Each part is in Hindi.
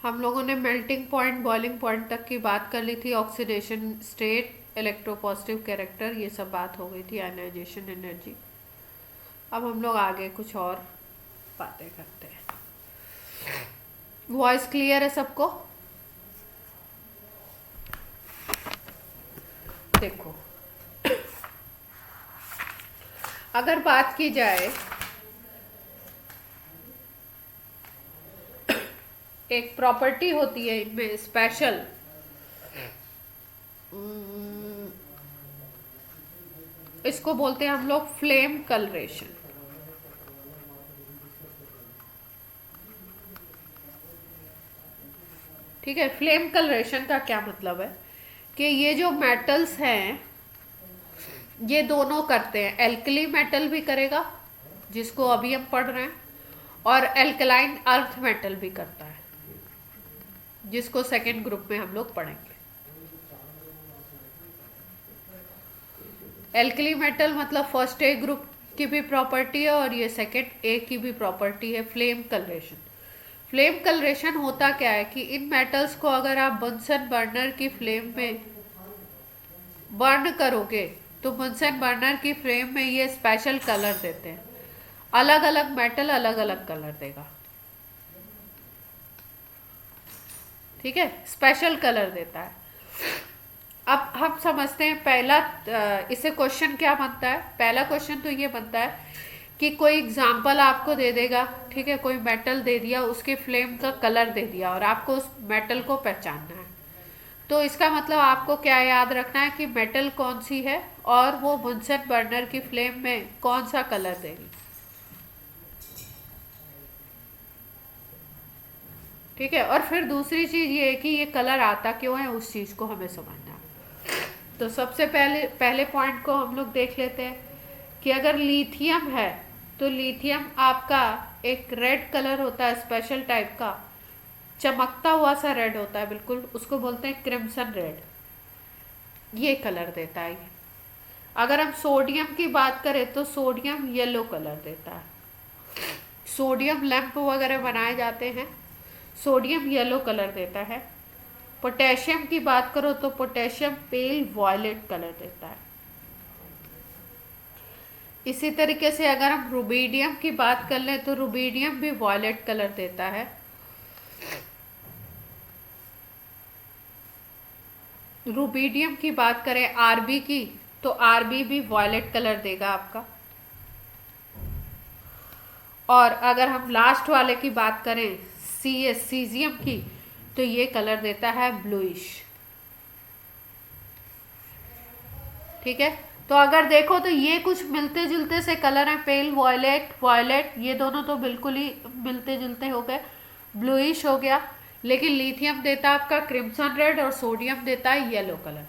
हम लोगों ने मेल्टिंग पॉइंट बॉइलिंग पॉइंट तक की बात कर ली थी, ऑक्सीडेशन स्टेट, इलेक्ट्रोपॉजिटिव कैरेक्टर, ये सब बात हो गई थी, आयनाइजेशन एनर्जी। अब हम लोग आगे कुछ और बातें करते हैं। वॉइस क्लियर है सबको? देखो, अगर बात की जाए एक प्रॉपर्टी होती है इनमें स्पेशल, इसको बोलते हैं हम लोग फ्लेम कलरेशन। ठीक है, फ्लेम कलरेशन का क्या मतलब है कि ये जो मेटल्स हैं ये दोनों करते हैं, एल्कली मेटल भी करेगा जिसको अभी हम पढ़ रहे हैं, और एल्कलाइन अर्थ मेटल भी करता है जिसको सेकेंड ग्रुप में हम लोग पढ़ेंगे। एल्कली मेटल मतलब फर्स्ट ए ग्रुप की भी प्रॉपर्टी है और ये सेकेंड ए की भी प्रॉपर्टी है, फ्लेम कलरेशन। फ्लेम कलरेशन होता क्या है कि इन मेटल्स को अगर आप बंसन बर्नर की फ्लेम में बर्न करोगे तो बंसन बर्नर की फ्लेम में ये स्पेशल कलर देते हैं, अलग अलग मेटल अलग अलग कलर देगा। ठीक है, स्पेशल कलर देता है। अब हम समझते हैं पहला, इससे क्वेश्चन क्या बनता है। पहला क्वेश्चन तो ये बनता है कि कोई एग्जाम्पल आपको दे देगा, ठीक है, कोई मेटल दे दिया, उसके फ्लेम का कलर दे दिया और आपको उस मेटल को पहचानना है। तो इसका मतलब आपको क्या याद रखना है कि मेटल कौन सी है और वो बुनसन बर्नर की फ्लेम में कौन सा कलर देगी। ठीक है, और फिर दूसरी चीज ये है कि ये कलर आता क्यों है, उस चीज को हमें समझना है। तो सबसे पहले पहले पॉइंट को हम लोग देख लेते हैं कि अगर लिथियम है तो लिथियम आपका एक रेड कलर होता है, स्पेशल टाइप का, चमकता हुआ सा रेड होता है बिल्कुल, उसको बोलते हैं क्रिम्सन रेड, ये कलर देता है ये। अगर हम सोडियम की बात करें तो सोडियम येलो कलर देता है, सोडियम लैंप वगैरह बनाए जाते हैं, सोडियम येलो कलर देता है। पोटेशियम की बात करो तो पोटेशियम पेल वॉयलेट कलर देता है। इसी तरीके से अगर हम रुबीडियम की बात कर लें तो रुबीडियम भी वॉयलेट कलर देता है। रुबीडियम की बात करें आरबी की तो आरबी भी वॉयलेट कलर देगा आपका। और अगर हम लास्ट वाले की बात करें सीजियम की तो ये कलर देता है ब्लूइश। ठीक है, तो अगर देखो तो ये कुछ मिलते जुलते से कलर हैं, पेल वॉयलेट, वॉयलेट, ये दोनों तो बिल्कुल ही मिलते जुलते हो गए, ब्लूइश हो गया। लेकिन लिथियम देता है आपका क्रिम्सन रेड और सोडियम देता है येलो कलर।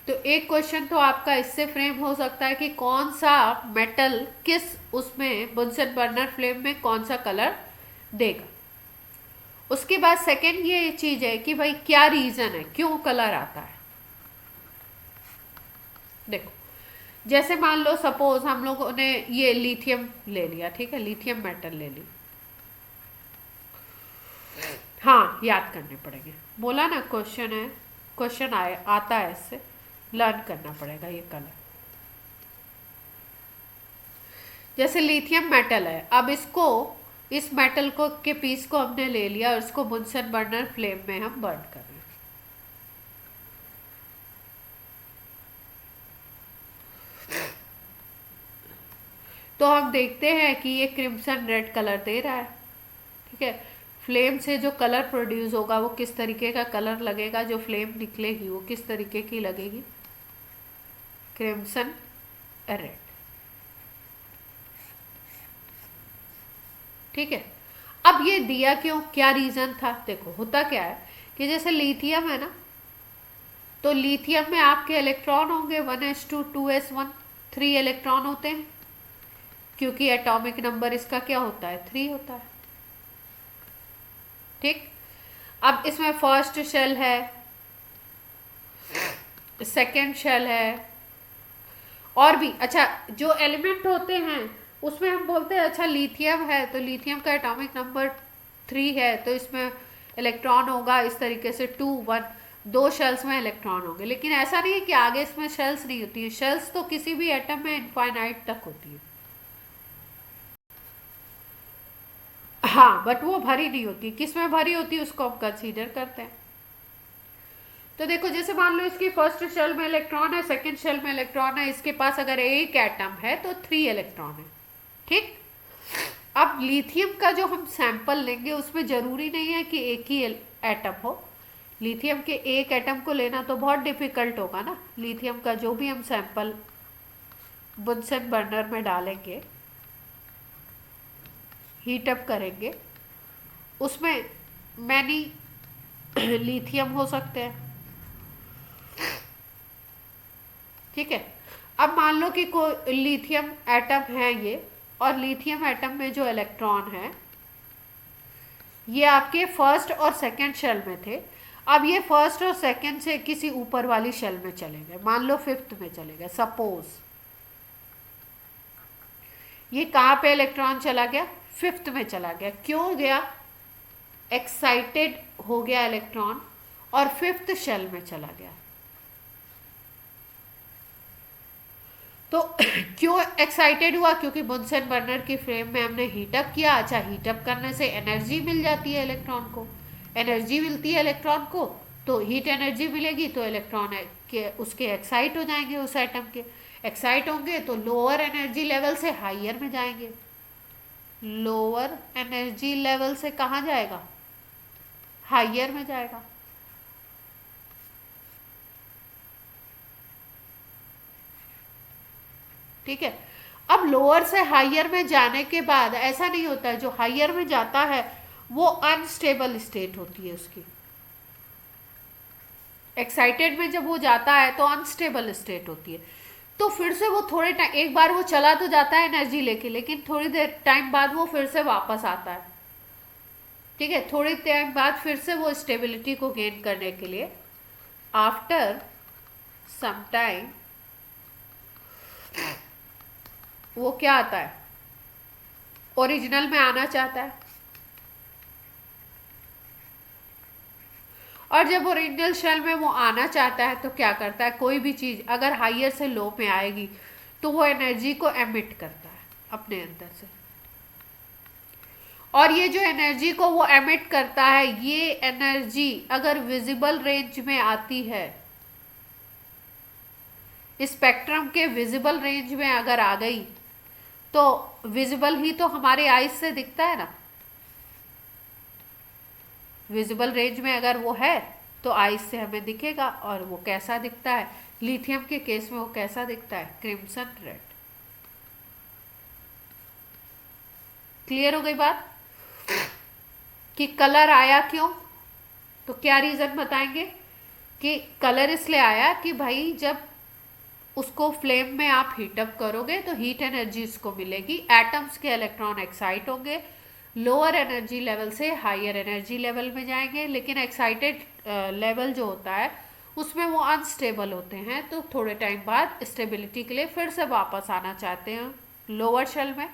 तो एक क्वेश्चन तो आपका इससे फ्रेम हो सकता है कि कौन सा मेटल किस उसमें बुनसन बर्नर फ्लेम में कौन सा कलर देगा। उसके बाद सेकंड ये चीज है कि भाई क्या रीजन है क्यों कलर आता है। देखो, जैसे मान लो सपोज हम लोगों ने ये लिथियम ले लिया, ठीक है, लिथियम मेटल ले ली। हाँ, याद करने पड़ेंगे, बोला ना क्वेश्चन है, क्वेश्चन आए आता है, इससे लर्न करना पड़ेगा ये कलर। जैसे लिथियम मेटल है, अब इसको, इस मेटल को के पीस को हमने ले लिया और इसको बुनसन बर्नर फ्लेम में हम बर्न कर रहे हैं। तो हम देखते हैं कि ये क्रिम्सन रेड कलर दे रहा है। ठीक है, फ्लेम से जो कलर प्रोड्यूस होगा वो किस तरीके का कलर लगेगा, जो फ्लेम निकलेगी वो किस तरीके की लगेगी, क्रिम्सन रेड। ठीक है, अब ये दिया क्यों, क्या रीजन था। देखो होता क्या है कि जैसे लिथियम है ना, तो लिथियम में आपके इलेक्ट्रॉन होंगे 1s2 2s1, 3 इलेक्ट्रॉन होते हैं क्योंकि एटॉमिक नंबर इसका क्या होता है, 3 होता है। ठीक, अब इसमें फर्स्ट शेल है, सेकेंड शेल है, और भी अच्छा जो एलिमेंट होते हैं उसमें हम बोलते हैं अच्छा लिथियम है तो लिथियम का एटॉमिक नंबर 3 है, तो इसमें इलेक्ट्रॉन होगा इस तरीके से 2 1, 2 शेल्स में इलेक्ट्रॉन होंगे, लेकिन ऐसा नहीं है कि आगे इसमें शेल्स नहीं होती है। शेल्स तो किसी भी एटम में इनफाइनाइट तक होती है। हाँ, बट वो भरी नहीं होती। किस में भरी होती है उसको हम कंसीडर करते हैं। तो देखो, जैसे मान लो इसकी फर्स्ट शेल में इलेक्ट्रॉन है, सेकंड शेल में इलेक्ट्रॉन है, इसके पास अगर एक एटम है तो 3 इलेक्ट्रॉन है। ठीक। अब लिथियम का जो हम सैंपल लेंगे उसमें जरूरी नहीं है कि एक ही एटम हो। लिथियम के एक एटम को लेना तो बहुत डिफिकल्ट होगा ना। लिथियम का जो भी हम सैंपल बुनसन बर्नर में डालेंगे, हीट अप करेंगे, उसमें मैनी लिथियम हो सकते हैं। ठीक है। अब मान लो कि कोई लिथियम एटम है ये, और लिथियम एटम में जो इलेक्ट्रॉन है ये आपके फर्स्ट और सेकंड शेल में थे। अब ये फर्स्ट और सेकंड से किसी ऊपर वाली शेल में चले गए, मान लो फिफ्थ में चले गए सपोज। ये कहाँ पे इलेक्ट्रॉन चला गया? फिफ्थ में चला गया। क्यों गया? एक्साइटेड हो गया इलेक्ट्रॉन और फिफ्थ शेल में चला गया। तो क्यों एक्साइटेड हुआ? क्योंकि बुनसन बर्नर की फ्लेम में हमने हीटअप किया। अच्छा, हीटअप करने से एनर्जी मिल जाती है इलेक्ट्रॉन को। एनर्जी मिलती है इलेक्ट्रॉन को तो हीट एनर्जी मिलेगी, तो इलेक्ट्रॉन के उसके एक्साइट हो जाएंगे, उस एटम के एक्साइट होंगे तो लोअर एनर्जी लेवल से हायर में जाएंगे। लोअर एनर्जी लेवल से कहाँ जाएगा? हायर में जाएगा। ठीक है। अब लोअर से हायर में जाने के बाद ऐसा नहीं होता है, जो हायर में जाता है वो अनस्टेबल स्टेट होती है उसकी। एक्साइटेड में जब वो जाता है तो अनस्टेबल स्टेट होती है। तो फिर से वो थोड़े टाइम, एक बार वो चला तो जाता है एनर्जी लेके, लेकिन थोड़ी देर टाइम बाद वो फिर से वापस आता है। ठीक है। थोड़ी टाइम बाद फिर से वो स्टेबिलिटी को गेन करने के लिए आफ्टर सम टाइम वो क्या आता है? ओरिजिनल में आना चाहता है। और जब ओरिजिनल शेल में वो आना चाहता है तो क्या करता है? कोई भी चीज़ अगर हायर से लो में आएगी तो वो एनर्जी को एमिट करता है अपने अंदर से। और ये जो एनर्जी को वो एमिट करता है, ये एनर्जी अगर विजिबल रेंज में आती है, स्पेक्ट्रम के विजिबल रेंज में अगर आ गई, तो विजिबल ही तो हमारे आईज से दिखता है ना। विजिबल रेंज में अगर वो है तो आईज से हमें दिखेगा। और वो कैसा दिखता है? लिथियम के केस में वो कैसा दिखता है? Crimson red. क्लियर हो गई बात कि कलर आया क्यों? तो क्या रीजन बताएंगे कि कलर इसलिए आया कि भाई जब उसको फ्लेम में आप हीटअप करोगे तो हीट एनर्जी उसको मिलेगी, एटम्स के इलेक्ट्रॉन एक्साइट होंगे, लोअर एनर्जी लेवल से हायर एनर्जी लेवल में जाएंगे। लेकिन एक्साइटेड लेवल जो होता है उसमें वो अनस्टेबल होते हैं, तो थोड़े टाइम बाद स्टेबिलिटी के लिए फिर से वापस आना चाहते हैं लोअर शेल में।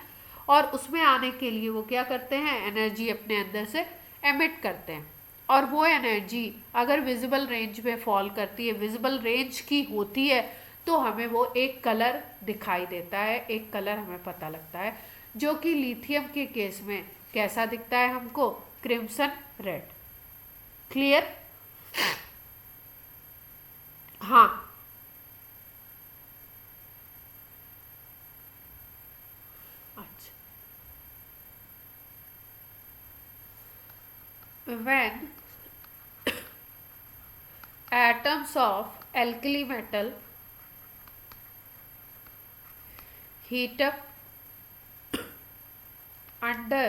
और उसमें आने के लिए वो क्या करते हैं? एनर्जी अपने अंदर से एमिट करते हैं। और वो एनर्जी अगर विजिबल रेंज में फॉल करती है, विजिबल रेंज की होती है, तो हमें वो एक कलर दिखाई देता है, एक कलर हमें पता लगता है, जो कि लिथियम के केस में कैसा दिखता है हमको? Crimson red. क्लियर? हाँ। अच्छा, when atoms of alkali metal heat up under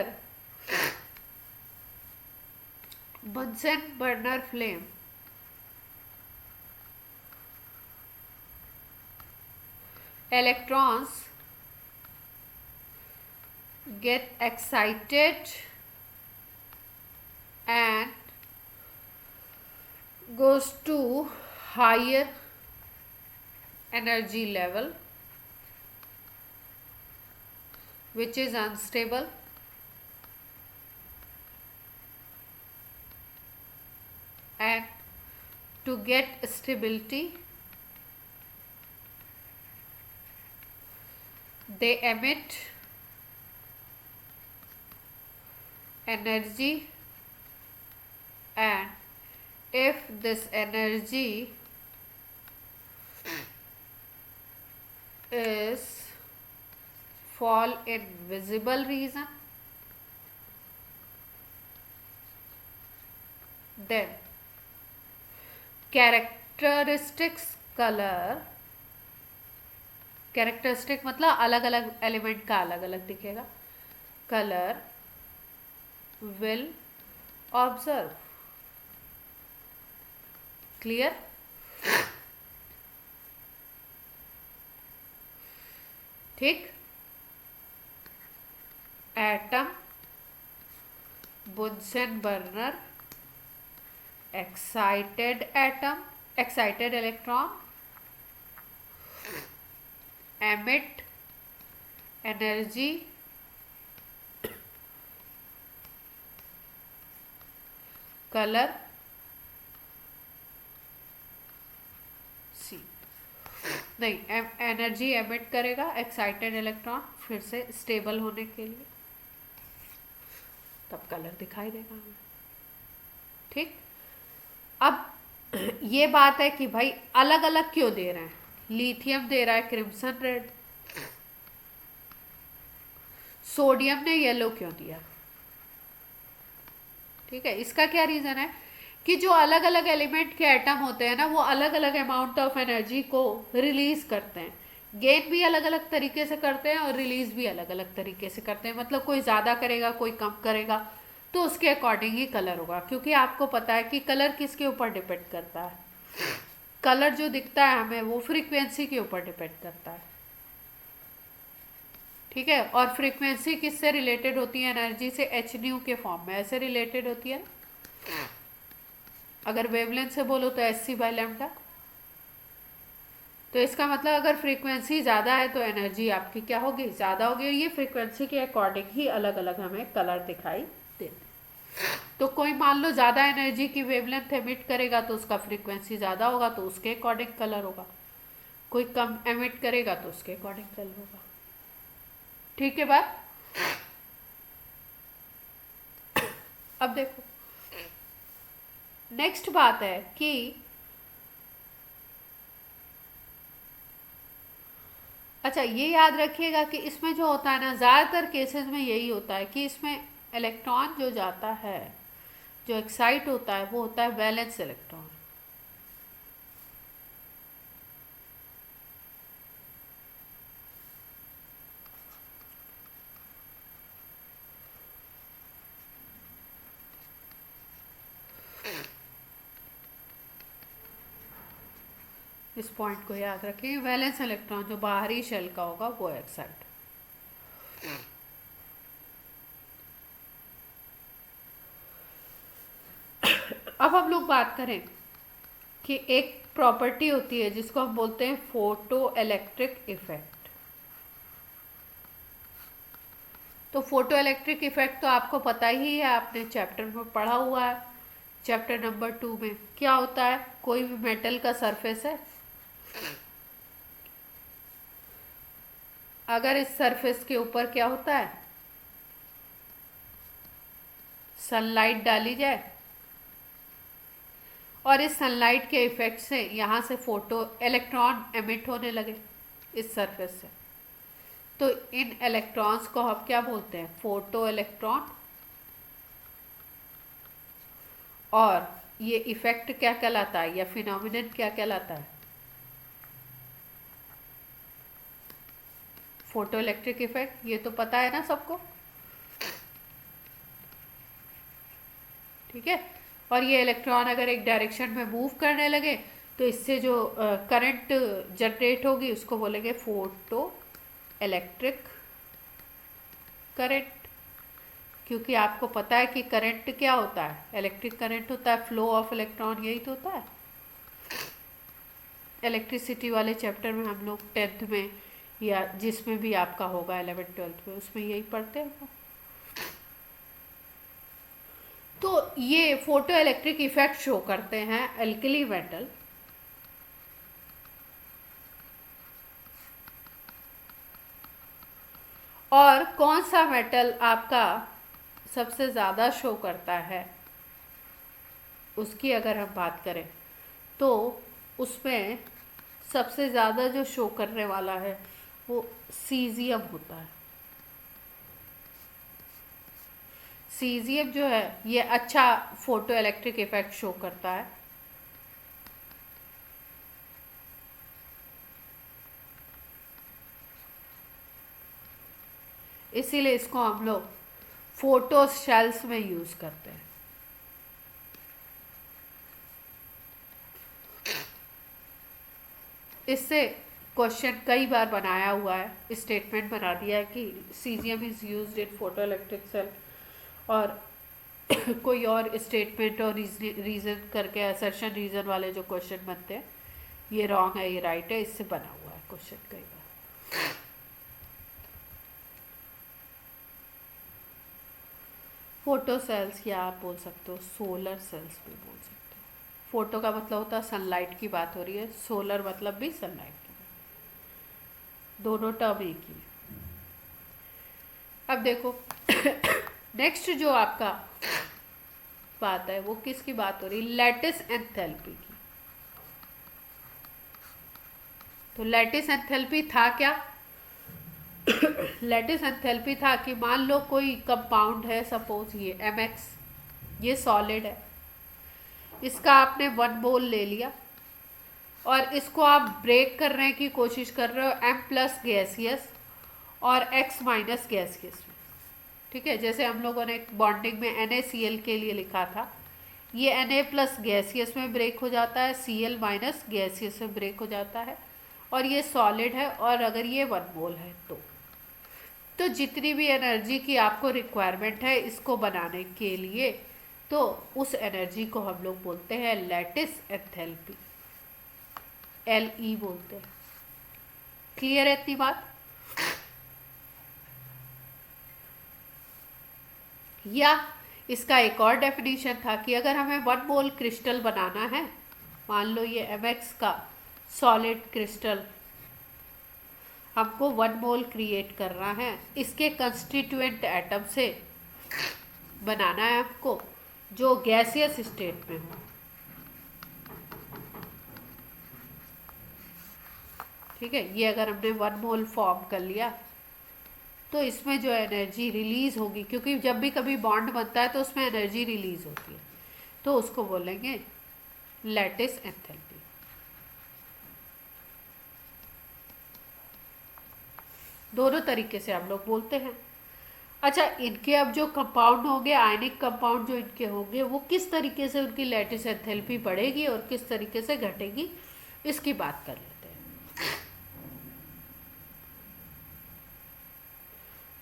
Bunsen burner flame, electrons get excited and goes to higher energy level which is unstable, get stability, they emit energy, and if this energy is fall in visible region, then characteristics colour, characteristic मतलब अलग अलग एलिमेंट का अलग अलग दिखेगा, कलर विल ऑब्जर्व। क्लियर? ठीक। Atom, Bunsen burner, excited atom, excited electron emit energy, color C नहीं, एनर्जी एमिट करेगा एक्साइटेड इलेक्ट्रॉन फिर से स्टेबल होने के लिए, तब कलर दिखाई देगा हमें। ठीक। अब ये बात है कि भाई अलग अलग क्यों दे रहे हैं, लिथियम दे रहा है क्रिम्सन रेड, सोडियम ने येलो क्यों दिया? ठीक है, इसका क्या रीजन है कि जो अलग अलग एलिमेंट के एटम होते हैं ना, वो अलग अलग अमाउंट ऑफ एनर्जी को रिलीज करते हैं, गेन भी अलग अलग तरीके से करते हैं और रिलीज भी अलग अलग तरीके से करते हैं। मतलब कोई ज़्यादा करेगा, कोई कम करेगा, तो उसके अकॉर्डिंग ही कलर होगा। क्योंकि आपको पता है कि कलर किसके ऊपर डिपेंड करता है, कलर जो दिखता है हमें वो फ्रीक्वेंसी के ऊपर डिपेंड करता है। ठीक है, और फ्रीक्वेंसी किससे रिलेटेड होती है? एनर्जी से, एच न्यू के फॉर्म में ऐसे रिलेटेड होती है। अगर वेवलेंथ से बोलो तो एच सी बाई लैम्डा। तो इसका मतलब अगर फ्रीक्वेंसी ज़्यादा है तो एनर्जी आपकी क्या होगी? ज़्यादा होगी। ये फ्रीक्वेंसी के अकॉर्डिंग ही अलग अलग हमें कलर दिखाई देते। तो कोई मान लो ज़्यादा एनर्जी की वेवलेंथ एमिट करेगा तो उसका फ्रीक्वेंसी ज़्यादा होगा, तो उसके अकॉर्डिंग कलर होगा। कोई कम एमिट करेगा तो उसके अकॉर्डिंग कलर होगा। ठीक है बात? अब देखो नेक्स्ट बात है कि अच्छा ये याद रखिएगा कि इसमें जो होता है ना, ज़्यादातर केसेस में यही होता है कि इसमें इलेक्ट्रॉन जो जाता है, जो एक्साइट होता है, वो होता है वैलेंस इलेक्ट्रॉन। इस पॉइंट को याद रखिए, वैलेंस इलेक्ट्रॉन जो बाहरी शेल का होगा वो एक्साइट। अब हम लोग बात करें कि एक प्रॉपर्टी होती है जिसको हम बोलते हैं फोटो इलेक्ट्रिक इफेक्ट। तो फोटो इलेक्ट्रिक इफेक्ट तो आपको पता ही है, आपने चैप्टर में पढ़ा हुआ है, चैप्टर नंबर 2 में। क्या होता है? कोई भी मेटल का सरफेस है, अगर इस सरफेस के ऊपर क्या होता है, सनलाइट डाली जाए और इस सनलाइट के इफेक्ट से यहाँ से फोटो इलेक्ट्रॉन एमिट होने लगे इस सरफेस से, तो इन इलेक्ट्रॉन्स को हम क्या बोलते हैं? Photo electron. और ये इफेक्ट क्या कहलाता है, या फिनोमिनन क्या कहलाता है? Photo electric effect. ये तो पता है ना सबको? ठीक है। और ये इलेक्ट्रॉन अगर एक डायरेक्शन में मूव करने लगे तो इससे जो करंट जनरेट होगी उसको बोलेंगे फोटो इलेक्ट्रिक करंट। क्योंकि आपको पता है कि करंट क्या होता है? इलेक्ट्रिक करंट होता है, फ्लो ऑफ इलेक्ट्रॉन, यही तो होता है। इलेक्ट्रिसिटी वाले चैप्टर में हम लोग 10th में या जिसमें भी आपका होगा 11th 12th में, उसमें यही पढ़ते हैं। तो ये फोटो इलेक्ट्रिक इफेक्ट शो करते हैं एल्कली मेटल। और कौन सा मेटल आपका सबसे ज़्यादा शो करता है उसकी अगर हम बात करें तो उसमें सबसे ज़्यादा जो शो करने वाला है वो सीजियम होता है। सीजियम जो है ये अच्छा फोटो इलेक्ट्रिक इफेक्ट शो करता है। इसीलिए इसको हम लोग फोटो शेल्स में यूज़ करते हैं। इससे क्वेश्चन कई बार बनाया हुआ है, स्टेटमेंट बना दिया है कि caesium is used in photoelectric cell, और कोई और स्टेटमेंट और रीज़न करके असर्शन रीज़न वाले जो क्वेश्चन बनते हैं ये रॉन्ग है ये राइट है, इससे बना हुआ है क्वेश्चन कई बार। फोटो सेल्स या आप बोल सकते हो सोलर सेल्स भी बोल सकते हो। फोटो का मतलब होता है सनलाइट की बात हो रही है, सोलर मतलब भी सनलाइट की बात, दोनों टर्म एक ही है। अब देखो नेक्स्ट जो आपका बात है वो किसकी बात हो रही है, लैटिस एंथैल्पी की। तो लैटिस एंथैल्पी था क्या? लैटिस एंथैल्पी था कि मान लो कोई कंपाउंड है, सपोज ये mx, ये सॉलिड है, इसका आपने 1 मोल ले लिया और इसको आप ब्रेक करने की कोशिश कर रहे हो m+ गैसियस और x- गैसियस में। ठीक है, जैसे हम लोगों ने बॉन्डिंग में NaCl के लिए लिखा था, ये Na+ गैसियस में ब्रेक हो जाता है, Cl- गैसियस में ब्रेक हो जाता है, और ये सॉलिड है और अगर ये 1 मोल है तो जितनी भी एनर्जी की आपको रिक्वायरमेंट है इसको बनाने के लिए, तो उस एनर्जी को हम लोग बोलते हैं लैटिस एंथैल्पी, Le बोलते हैं। क्लियर है इतनी बात? या इसका एक और डेफिनेशन था कि अगर हमें 1 मोल क्रिस्टल बनाना है, मान लो ये mx का सॉलिड क्रिस्टल हमको 1 मोल क्रिएट करना है, इसके कंस्टिट्यूएंट एटम से बनाना है आपको जो गैसियस स्टेट में हो। ठीक है, ये अगर हमने 1 मोल फॉर्म कर लिया तो इसमें जो एनर्जी रिलीज होगी, क्योंकि जब भी कभी बॉन्ड बनता है तो उसमें एनर्जी रिलीज होती है, तो उसको बोलेंगे लैटिस एंथैल्पी। दोनों तरीके से हम लोग बोलते हैं। अच्छा, इनके अब जो कंपाउंड होंगे, आयनिक कंपाउंड जो इनके होंगे, वो किस तरीके से उनकी लैटिस एंथैल्पी बढ़ेगी और किस तरीके से घटेगी, इसकी बात कर लेते हैं।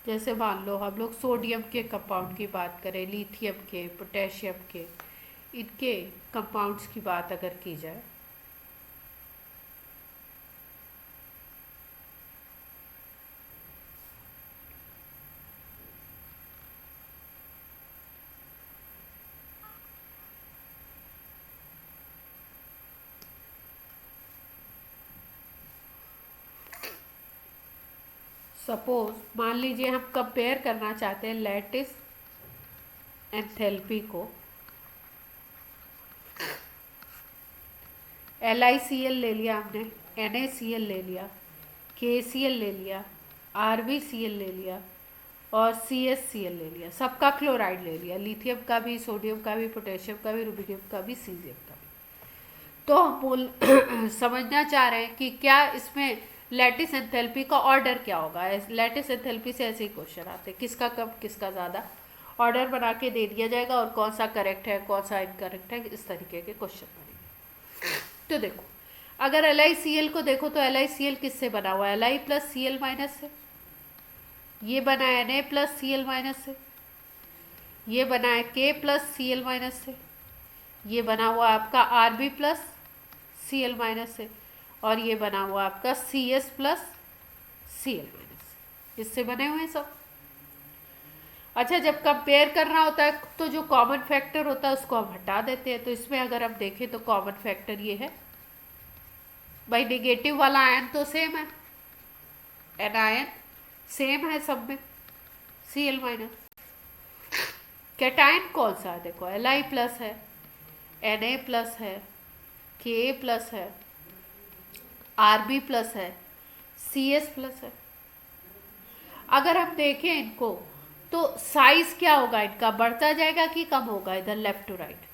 जैसे मान लो हम लोग सोडियम के कंपाउंड की बात करें, लिथियम के, पोटेशियम के, इनके कंपाउंड्स की बात अगर की जाए, सपोज मान लीजिए हम कंपेयर करना चाहते हैं लैटिस एंथैल्पी को, LiCl ले लिया हमने, NaCl ले लिया, KCl ले लिया, RbCl ले लिया और CsCl ले लिया, सबका क्लोराइड ले लिया, लिथियम का भी, सोडियम का भी, पोटेशियम का भी, रुबिडियम का भी, सीजियम का भी। तो हम बोल समझना चाह रहे हैं कि क्या इसमें लैटिस एंथैल्पी का ऑर्डर क्या होगा। लैटिस एंथैल्पी से ऐसे ही क्वेश्चन आते हैं, किसका कम किसका ज़्यादा, ऑर्डर बना के दे दिया जाएगा और कौन सा करेक्ट है कौन सा इनकरेक्ट है, इस तरीके के क्वेश्चन बनेंगे। तो देखो, अगर LiCl को देखो तो LiCl किससे बना हुआ है, Li+Cl- से, ये बना है Na+Cl- से, ये बना है K+Cl- से, ये बना हुआ आपका Rb+Cl- से, और ये बना हुआ आपका CS+Cl-, इससे बने हुए सब। अच्छा, जब कंपेयर करना होता है तो जो कॉमन फैक्टर होता है उसको हम हटा देते हैं। तो इसमें अगर हम देखें तो कॉमन फैक्टर ये है भाई, नेगेटिव वाला आयन तो सेम है, एनायन सेम है सब में, Cl-। कैटायन कौन सा है, देखो Li प्लस है, Na प्लस है, Ka प्लस है, Rb प्लस है, Cs प्लस है। अगर हम देखें इनको तो साइज क्या होगा इनका, बढ़ता जाएगा कि कम होगा, इधर लेफ्ट टू राइट।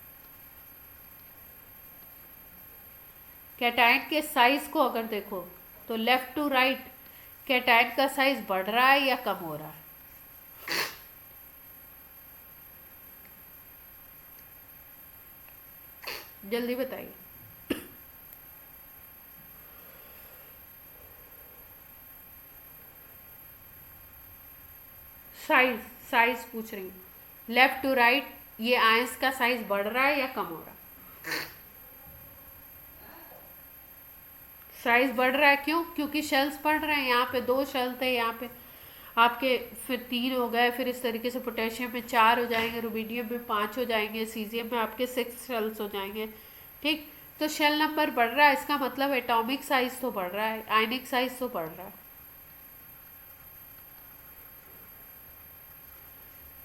कैटायन के साइज को अगर देखो तो लेफ्ट टू राइट कैटायन का साइज बढ़ रहा है या कम हो रहा है? जल्दी बताइए। साइज साइज पूछ रही हूँ, लेफ्ट टू राइट ये आयंस का साइज बढ़ रहा है या कम हो रहा है? साइज बढ़ रहा है, क्यों? क्योंकि शेल्स बढ़ रहे हैं। यहाँ पे 2 शेल थे, यहाँ पे आपके फिर 3 हो गए, फिर इस तरीके से पोटेशियम में 4 हो जाएंगे, रुबीडियम में 5 हो जाएंगे, सीजियम में आपके 6 शेल्स हो जाएंगे। ठीक, तो शेल नंबर बढ़ रहा है, इसका मतलब एटॉमिक साइज तो बढ़ रहा है, आयनिक साइज तो बढ़ रहा है,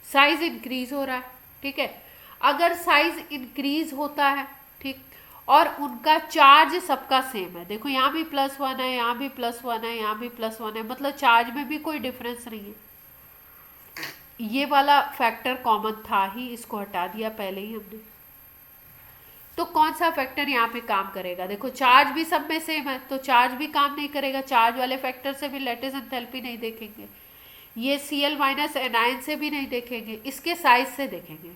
साइज इंक्रीज हो रहा है। ठीक है, अगर साइज इंक्रीज होता है, ठीक, और उनका चार्ज सबका सेम है, देखो यहाँ भी +1 है, यहाँ भी +1 है, यहाँ भी +1 है, मतलब चार्ज में भी कोई डिफरेंस नहीं है। ये वाला फैक्टर कॉमन था ही, इसको हटा दिया पहले ही हमने। तो कौन सा फैक्टर यहाँ पे काम करेगा? देखो चार्ज भी सब में सेम है, तो चार्ज भी काम नहीं करेगा। चार्ज वाले फैक्टर से भी लैटिस एंथैल्पी नहीं देखेंगे, ये Cl- एनायन से भी नहीं देखेंगे, इसके साइज से देखेंगे।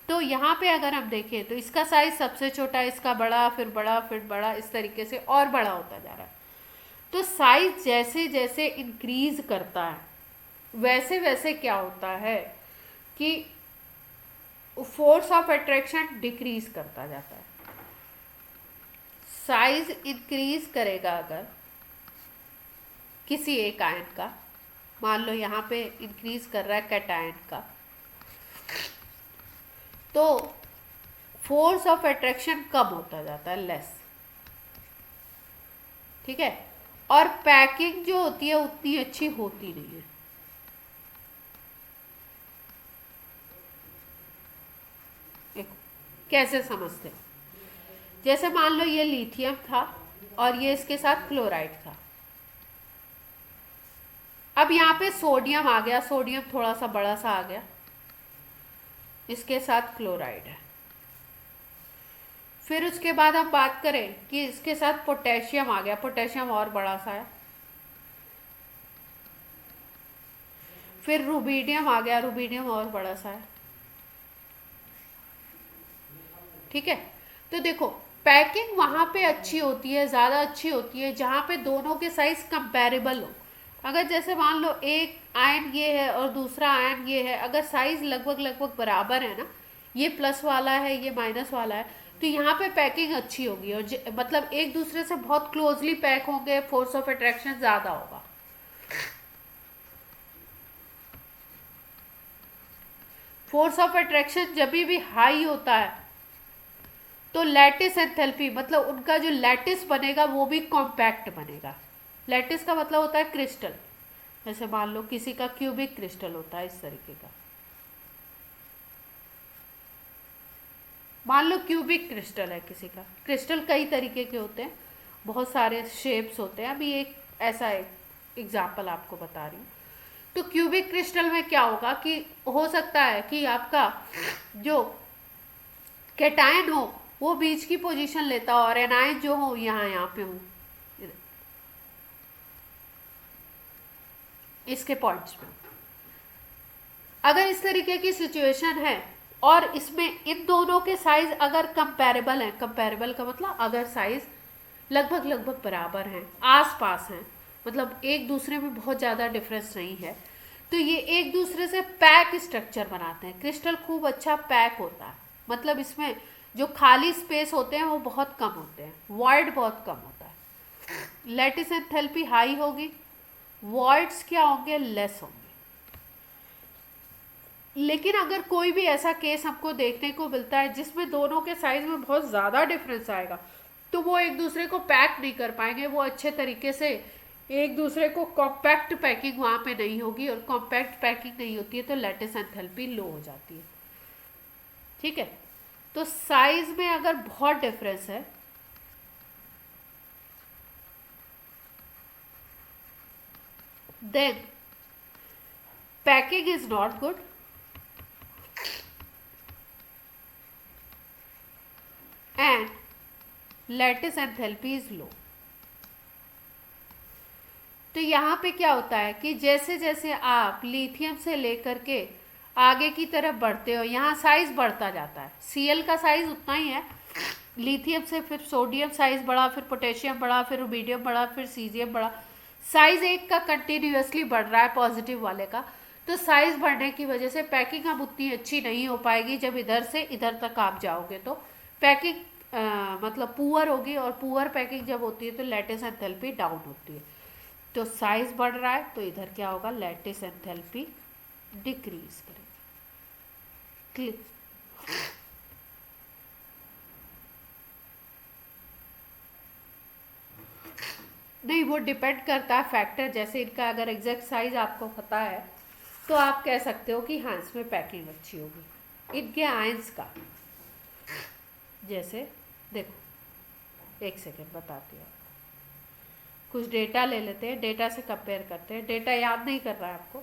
तो यहाँ पे अगर हम देखें तो इसका साइज सबसे छोटा, इसका बड़ा, फिर बड़ा, फिर बड़ा, इस तरीके से और बड़ा होता जा रहा है। तो साइज जैसे जैसे इंक्रीज करता है वैसे वैसे क्या होता है कि फोर्स ऑफ अट्रैक्शन डिक्रीज करता जाता है। साइज इंक्रीज करेगा अगर किसी एक आयन का, मान लो यहाँ पे इंक्रीज कर रहा है कैटायन का, तो फोर्स ऑफ अट्रैक्शन कम होता जाता है, लेस। ठीक है, और पैकिंग जो होती है उतनी अच्छी होती नहीं है। देखो कैसे समझते हैं, जैसे मान लो ये लिथियम था और ये इसके साथ क्लोराइड था। अब यहाँ पे सोडियम आ गया, सोडियम थोड़ा सा बड़ा सा आ गया, इसके साथ क्लोराइड है। फिर उसके बाद हम बात करें कि इसके साथ पोटेशियम आ गया, पोटेशियम और बड़ा सा है। फिर रुबीडियम आ गया, रुबीडियम और बड़ा सा है। ठीक है, तो देखो पैकिंग वहां पे अच्छी होती है, ज़्यादा अच्छी होती है जहाँ पे दोनों के साइज कंपैरेबल हो। अगर जैसे मान लो एक आयन ये है और दूसरा आयन ये है, अगर साइज लगभग लगभग बराबर है ना, ये प्लस वाला है ये माइनस वाला है, तो यहाँ पे पैकिंग अच्छी होगी और मतलब एक दूसरे से बहुत क्लोजली पैक होंगे, फोर्स ऑफ अट्रैक्शन ज़्यादा होगा। फोर्स ऑफ अट्रैक्शन जब भी हाई होता है तो लैटिस एंथैल्पी, मतलब उनका जो लैटिस बनेगा वो भी कॉम्पैक्ट बनेगा। लैटिस का मतलब होता है क्रिस्टल, जैसे मान लो किसी का क्यूबिक क्रिस्टल होता है इस तरीके का, मान लो क्यूबिक क्रिस्टल है किसी का। क्रिस्टल कई तरीके के होते हैं, बहुत सारे शेप्स होते हैं, अभी एक ऐसा एक एग्जाम्पल आपको बता रही हूँ। तो क्यूबिक क्रिस्टल में क्या होगा कि हो सकता है कि आपका जो कैटायन हो वो बीच की पोजीशन लेता हो और एनायन जो हो यहाँ पे हो, इसके पॉइंट्स पे। अगर इस तरीके की सिचुएशन है और इसमें इन दोनों के साइज अगर कंपैरेबल हैं, कंपैरेबल का मतलब अगर साइज लगभग लगभग बराबर हैं, आस पास हैं, मतलब एक दूसरे में बहुत ज़्यादा डिफरेंस नहीं है, तो ये एक दूसरे से पैक स्ट्रक्चर बनाते हैं। क्रिस्टल खूब अच्छा पैक होता है, मतलब इसमें जो खाली स्पेस होते हैं वो बहुत कम होते हैं, वॉइड बहुत कम होता है। लैटिस एंथैल्पी हाई होगी, वॉइड्स क्या होंगे, लेस होंगे। लेकिन अगर कोई भी ऐसा केस हमको देखने को मिलता है जिसमें दोनों के साइज में बहुत ज़्यादा डिफरेंस आएगा, तो वो एक दूसरे को पैक नहीं कर पाएंगे, वो अच्छे तरीके से एक दूसरे को कॉम्पैक्ट पैकिंग वहाँ पे नहीं होगी, और कॉम्पैक्ट पैकिंग नहीं होती है तो लैटिस एंथैल्पी लो हो जाती है। ठीक है, तो साइज में अगर बहुत डिफरेंस है then packing is not good, and lattice enthalpy is low. तो यहाँ पे क्या होता है कि जैसे जैसे आप लिथियम से लेकर के आगे की तरफ बढ़ते हो, यहाँ साइज बढ़ता जाता है। Cl का साइज उतना ही है, लिथियम से फिर सोडियम साइज बढ़ा, फिर पोटेशियम बढ़ा, फिर रुबीडियम बढ़ा, फिर सीजियम बढ़ा, साइज एक का कंटिन्यूसली बढ़ रहा है, पॉजिटिव वाले का। तो साइज बढ़ने की वजह से पैकिंग अब उतनी अच्छी नहीं हो पाएगी। जब इधर से इधर तक आप जाओगे तो पैकिंग मतलब पुअर होगी, और पुअर पैकिंग जब होती है तो लैटिस एंथैल्पी डाउन होती है। तो साइज बढ़ रहा है तो इधर क्या होगा, लैटिस एंथैल्पी डिक्रीज करेगी। नहीं, वो डिपेंड करता है फैक्टर, जैसे इनका अगर एग्जैक्ट साइज आपको पता है तो आप कह सकते हो कि हाँ इसमें पैकिंग अच्छी होगी। इनके आयंस का जैसे देखो, एक सेकेंड बताती हूँ, कुछ डेटा ले लेते हैं, डेटा से कंपेयर करते हैं। डेटा याद नहीं कर रहा है आपको,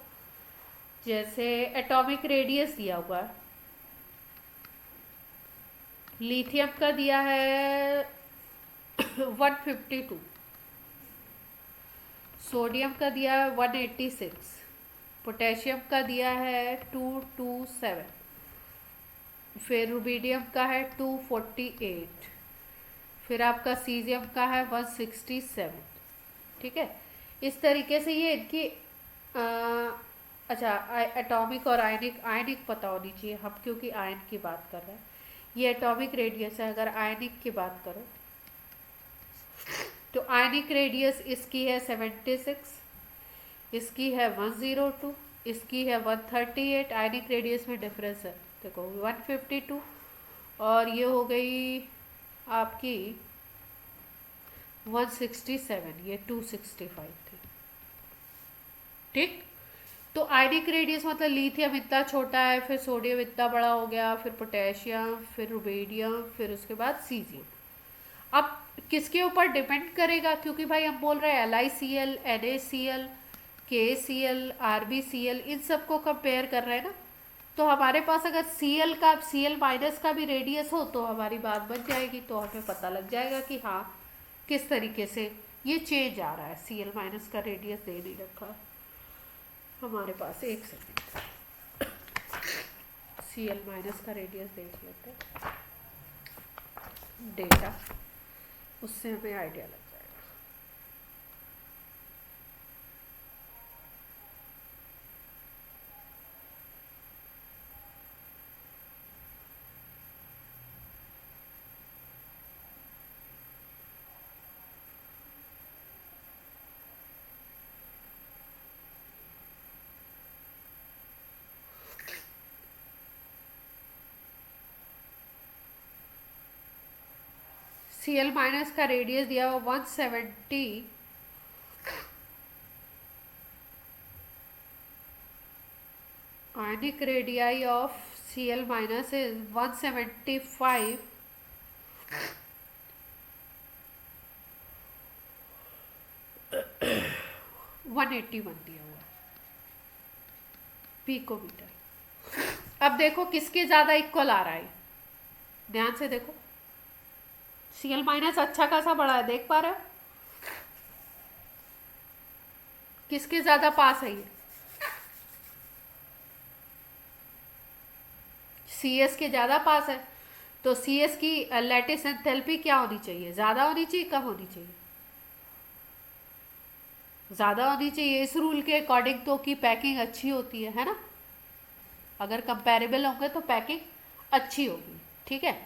जैसे एटॉमिक रेडियस दिया हुआ है, लिथियम का दिया है 152, सोडियम का दिया है 186, पोटेशियम का दिया है 227, फिर रुबीडियम का है 248, फिर आपका सीजियम का है 167। ठीक है, इस तरीके से ये इनकी अच्छा एटॉमिक और आयनिक पता होनी चाहिए हम, क्योंकि आयन की बात कर रहे हैं। ये एटॉमिक रेडियस है। अगर आयनिक की बात करो तो आयनिक रेडियस इसकी है 76, इसकी है 102, इसकी है 138। आयनिक रेडियस में डिफरेंस है देखो 152, और ये हो गई आपकी 167, ये 265 थी। ठीक, तो आयनिक रेडियस मतलब लिथियम इतना छोटा है, फिर सोडियम इतना बड़ा हो गया, फिर पोटेशियम, फिर रुबीडियम, फिर उसके बाद सीजियम। अब किसके ऊपर डिपेंड करेगा, क्योंकि भाई हम बोल रहे हैं LiCl, NaCl, KCl, RbCl, इन सबको कंपेयर कर रहे हैं ना। तो हमारे पास अगर Cl माइनस का भी रेडियस हो तो हमारी बात बन जाएगी, तो हमें पता लग जाएगा कि हाँ किस तरीके से ये चेंज आ रहा है। Cl माइनस का रेडियस दे नहीं रखा हमारे पास, एक सेकेंड, Cl माइनस का रेडियस देख लेते हैं डेटा, उससे हमें आइडिया लग जाएगा। Cl माइनस का रेडियस दिया हुआ 170, ionic radii of Cl minus is 175, 181 दिया हुआ पिकोमीटर। अब देखो किसके ज्यादा इक्वल आ रहा है, ध्यान से देखो। Cl माइनस अच्छा खासा बड़ा है, देख पा रहे हो किसके ज्यादा पास है ये, Cs के ज्यादा पास है। तो Cs की लैटिस एंथैल्पी क्या होनी चाहिए, ज्यादा होनी चाहिए, कम होनी चाहिए, ज़्यादा होनी चाहिए। इस रूल के अकॉर्डिंग तो की पैकिंग अच्छी होती है ना, अगर कंपैरेबल होंगे तो पैकिंग अच्छी होगी। ठीक है,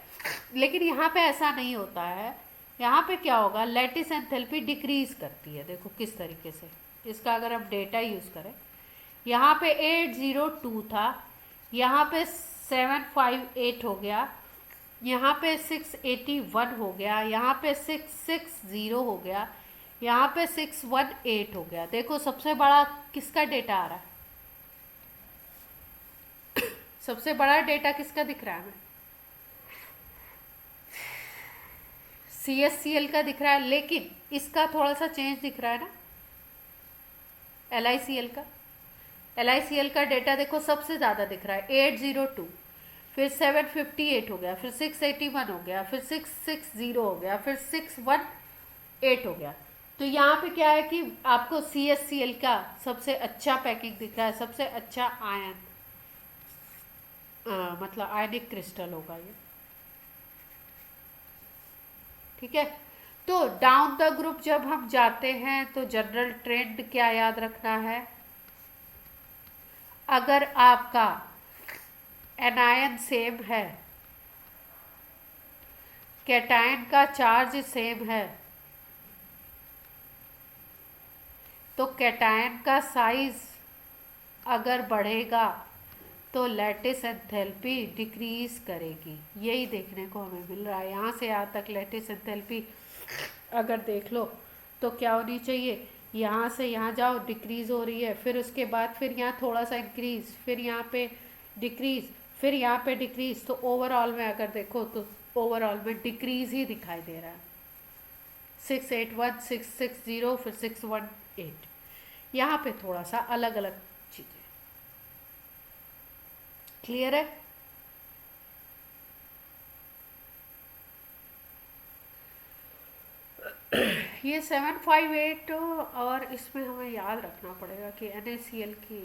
लेकिन यहाँ पे ऐसा नहीं होता है। यहाँ पे क्या होगा, लैटिस एंथैल्पी डिक्रीज करती है। देखो किस तरीके से, इसका अगर हम डेटा यूज़ करें, यहाँ पे 802 था, यहाँ पे 758 हो गया, यहाँ पे 681 हो गया, यहाँ पे 660 हो गया, यहाँ पे 618 हो गया। देखो सबसे बड़ा किसका डेटा आ रहा है, सबसे बड़ा डेटा किसका दिख रहा है हमें, CSCL का दिख रहा है, लेकिन इसका थोड़ा सा चेंज दिख रहा है ना, LICL का। LICL का डेटा देखो सबसे ज़्यादा दिख रहा है 802, फिर 758 हो गया, फिर 681 हो गया, फिर 660 हो गया, फिर 618 हो गया। तो यहाँ पे क्या है कि आपको CSCL का सबसे अच्छा पैकिंग दिख रहा है, सबसे अच्छा आयन मतलब आयनिक क्रिस्टल होगा ये। ठीक है, तो डाउन द ग्रुप जब हम जाते हैं तो जनरल ट्रेंड क्या याद रखना है, अगर आपका एनायन सेम है, कैटायन का चार्ज सेम है, तो कैटायन का साइज अगर बढ़ेगा तो लैटिस एंथैल्पी डिक्रीज करेगी। यही देखने को हमें मिल रहा है। यहाँ से यहाँ तक लैटिस एंथैल्पी अगर देख लो तो क्या होनी चाहिए, यहाँ से यहाँ जाओ डिक्रीज हो रही है, फिर उसके बाद फिर यहाँ थोड़ा सा इंक्रीज, फिर यहाँ पे डिक्रीज, फिर यहाँ पे डिक्रीज। तो ओवरऑल में अगर देखो तो ओवरऑल में डिक्रीज ही दिखाई दे रहा है। 681, 660, फिर 618, यहाँ पे थोड़ा सा अलग अलग चीज़ें। क्लियर है? ये 758 और इसमें हमें याद रखना पड़ेगा कि NaCl की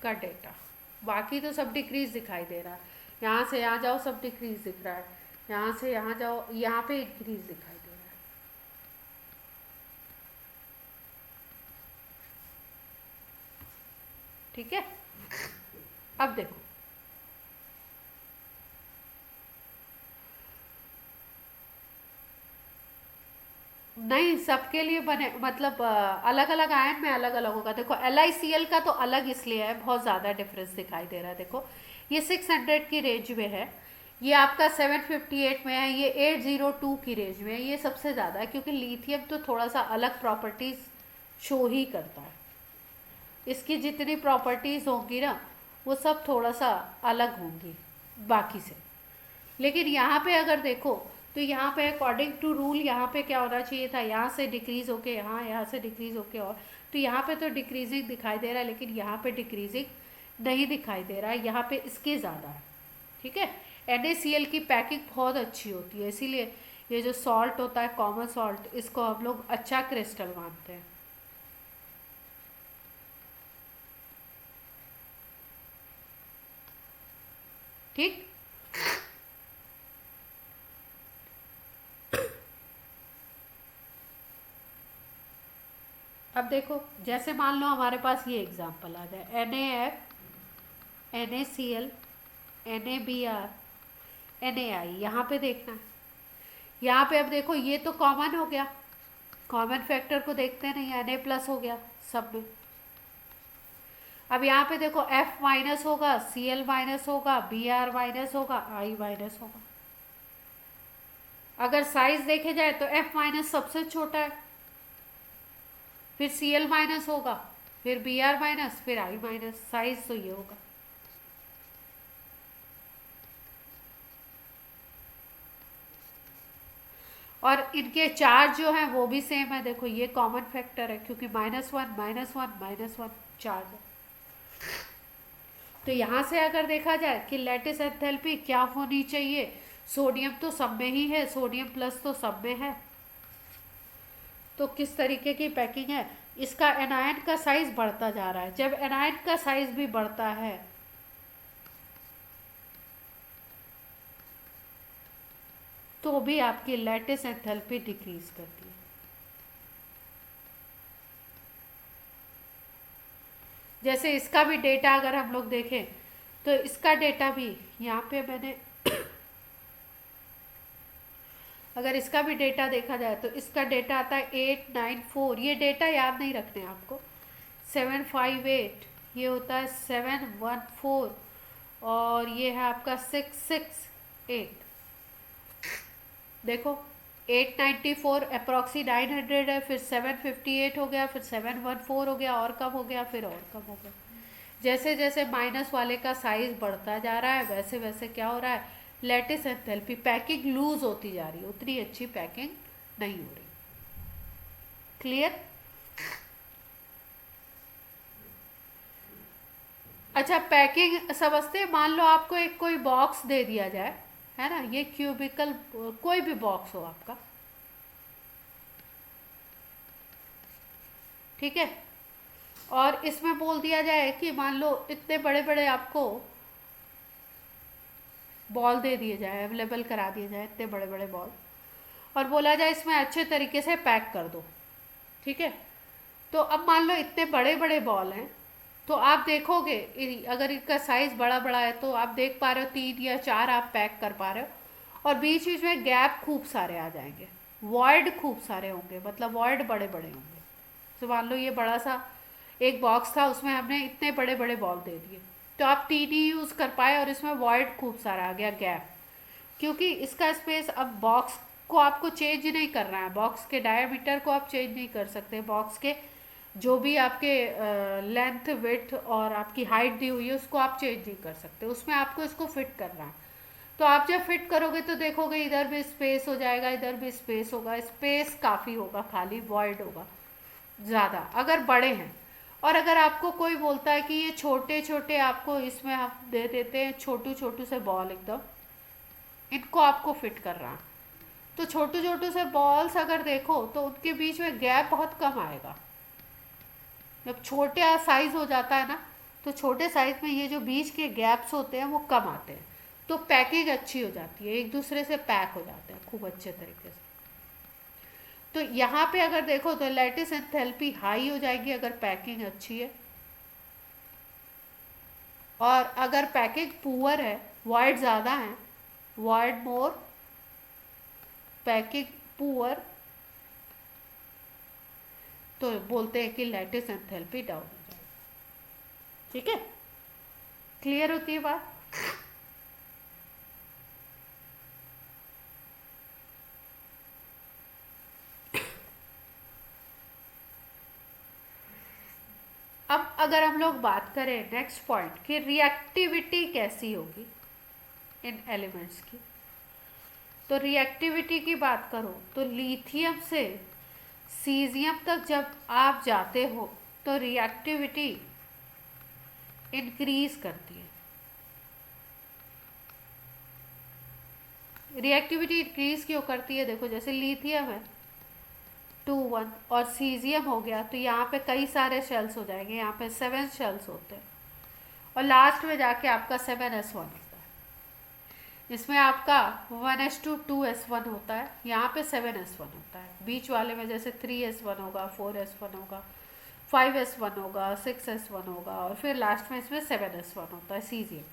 का डेटा, बाकी तो सब डिक्रीज दिखाई दे रहा है। यहाँ से यहाँ जाओ सब डिक्रीज दिख रहा है, यहाँ से यहाँ जाओ यहाँ पे इंक्रीज दिखाई दे रहा है। ठीक है, अब देखो नहीं सबके लिए बने, मतलब अलग अलग आयन में अलग अलग होगा। देखो LICL का तो अलग इसलिए है, बहुत ज़्यादा डिफरेंस दिखाई दे रहा है। देखो ये 600 की रेंज में है, ये आपका 758 में है, ये 802 की रेंज में है। ये सबसे ज़्यादा है क्योंकि लिथियम तो थोड़ा सा अलग प्रॉपर्टीज़ शो ही करता है, इसकी जितनी प्रॉपर्टीज़ होंगी ना वो सब थोड़ा सा अलग होंगी बाकी से। लेकिन यहाँ पे अगर देखो तो यहाँ पे अकॉर्डिंग टू रूल यहाँ पे क्या होना चाहिए था, यहाँ से डिक्रीज होके यहाँ, यहाँ से डिक्रीज होके और, तो यहाँ पे तो डिक्रीजिंग दिखाई दे रहा है, लेकिन यहाँ पे डिक्रीजिंग नहीं दिखाई दे रहा है, यहाँ पे इसके ज़्यादा है। ठीक है, NaCl की पैकिंग बहुत अच्छी होती है, इसीलिए ये जो सॉल्ट होता है कॉमन सॉल्ट, इसको हम लोग अच्छा क्रिस्टल मानते हैं। ठीक, अब देखो जैसे मान लो हमारे पास ये एग्जांपल आ जाए, NaF, NaCl, NaBr, NaI, यहाँ पे देखना है। यहाँ पे अब देखो ये तो कॉमन हो गया, कॉमन फैक्टर को देखते नहीं, Na प्लस हो गया सब में। अब यहाँ पे देखो F माइनस होगा, Cl माइनस होगा, Br माइनस होगा, I माइनस होगा। अगर साइज देखे जाए तो F माइनस सबसे छोटा है, फिर Cl माइनस होगा, फिर Br माइनस, फिर I माइनस, साइज तो ये होगा। और इनके चार्ज जो है वो भी सेम है। देखो ये कॉमन फैक्टर है क्योंकि -1 -1 -1 चार्ज है। तो यहाँ से अगर देखा जाए कि लैटिस एंथैल्पी क्या होनी चाहिए, सोडियम तो सब में ही है, सोडियम प्लस तो सब में है, तो किस तरीके की पैकिंग है, इसका एनायन का साइज बढ़ता जा रहा है। जब एनायन का साइज भी बढ़ता है तो भी आपकी लैटिस एंथैल्पी डिक्रीज करती है। जैसे इसका भी डेटा अगर हम लोग देखें तो इसका डेटा भी यहाँ पे मैंने अगर इसका भी डेटा देखा जाए तो इसका डेटा आता है 894, ये डेटा याद नहीं रखने आपको। 758 ये होता है 714, और ये है आपका 668। देखो 894 अप्रॉक्सी 900 है, फिर 758 हो गया, फिर 714 हो गया, और कम हो गया, फिर और कम हो गया। जैसे जैसे माइनस वाले का साइज बढ़ता जा रहा है वैसे वैसे क्या हो रहा है, लैटिस एंथैल्पी पैकिंग लूज होती जा रही है, उतनी अच्छी पैकिंग नहीं हो रही। क्लियर? अच्छा, पैकिंग समझते हैं। मान लो आपको एक कोई बॉक्स दे दिया जाए, है ना, ये क्यूबिकल कोई भी बॉक्स हो आपका, ठीक है, और इसमें बोल दिया जाए कि मान लो इतने बड़े बड़े आपको बॉल दे दिए जाए, अवेलेबल करा दिए जाए इतने बड़े बड़े बॉल, और बोला जाए इसमें अच्छे तरीके से पैक कर दो, ठीक है। तो अब मान लो इतने बड़े बड़े बॉल हैं, तो आप देखोगे अगर इनका साइज बड़ा बड़ा है तो आप देख पा रहे हो 3 या 4 आप पैक कर पा रहे हो, और बीच बीच में गैप खूब सारे आ जाएंगे, वॉइड खूब सारे होंगे, मतलब वॉइड बड़े बड़े होंगे। तो मान लो ये बड़ा सा एक बॉक्स था, उसमें हमने इतने बड़े बड़े बॉल दे दिए, तो आप 3 ही यूज़ कर पाए और इसमें वॉइड खूब सारा आ गया, गैप, क्योंकि इसका स्पेस अब बॉक्स को आपको चेंज नहीं करना है, बॉक्स के डायमीटर को आप चेंज नहीं कर सकते, बॉक्स के जो भी आपके लेंथ विड्थ और आपकी हाइट दी हुई है उसको आप चेंज नहीं कर सकते, उसमें आपको इसको फिट करना है। तो आप जब फिट करोगे तो देखोगे इधर भी स्पेस हो जाएगा, इधर भी स्पेस होगा, स्पेस काफ़ी होगा, खाली वॉइड होगा ज़्यादा अगर बड़े हैं। और अगर आपको कोई बोलता है कि ये छोटे छोटे आपको इसमें आप दे देते हैं छोटू छोटू से बॉल एकदम, इनको आपको फिट कर रहा है, तो छोटू छोटू से बॉल्स अगर देखो तो उनके बीच में गैप बहुत कम आएगा। जब छोटे साइज हो जाता है ना, तो छोटे साइज में ये जो बीच के गैप्स होते हैं वो कम आते हैं, तो पैकिंग अच्छी हो जाती है, एक दूसरे से पैक हो जाते हैं खूब अच्छे तरीके से। तो यहाँ पे अगर देखो तो लैटिस एंथैल्पी हाई हो जाएगी अगर पैकिंग अच्छी है, और अगर पैकिंग पुअर है, वॉइड ज़्यादा है, वॉइड मोर, पैकिंग पुअर, तो बोलते हैं कि लैटिस एंथैल्पी डाउन हो जाएगी। ठीक है, क्लियर होती है बात? अब अगर हम लोग बात करें नेक्स्ट पॉइंट कि रिएक्टिविटी कैसी होगी इन एलिमेंट्स की, तो रिएक्टिविटी की बात करो तो लिथियम से सीजियम तक जब आप जाते हो तो रिएक्टिविटी इंक्रीज करती है। रिएक्टिविटी इंक्रीज क्यों करती है? देखो जैसे लिथियम है 2 1 और सीजियम हो गया, तो यहाँ पे कई सारे शेल्स हो जाएंगे, यहाँ पे 7 शेल्स होते हैं, और लास्ट में जाके आपका 7s1 होता है। इसमें आपका 1s2 2s1 होता है, यहाँ पे 7s1 होता है, बीच वाले में जैसे 3s1 होगा, 4s1 होगा, 5s1 होगा, 6s1 होगा, और फिर लास्ट में इसमें 7s1 होता है सीजियम।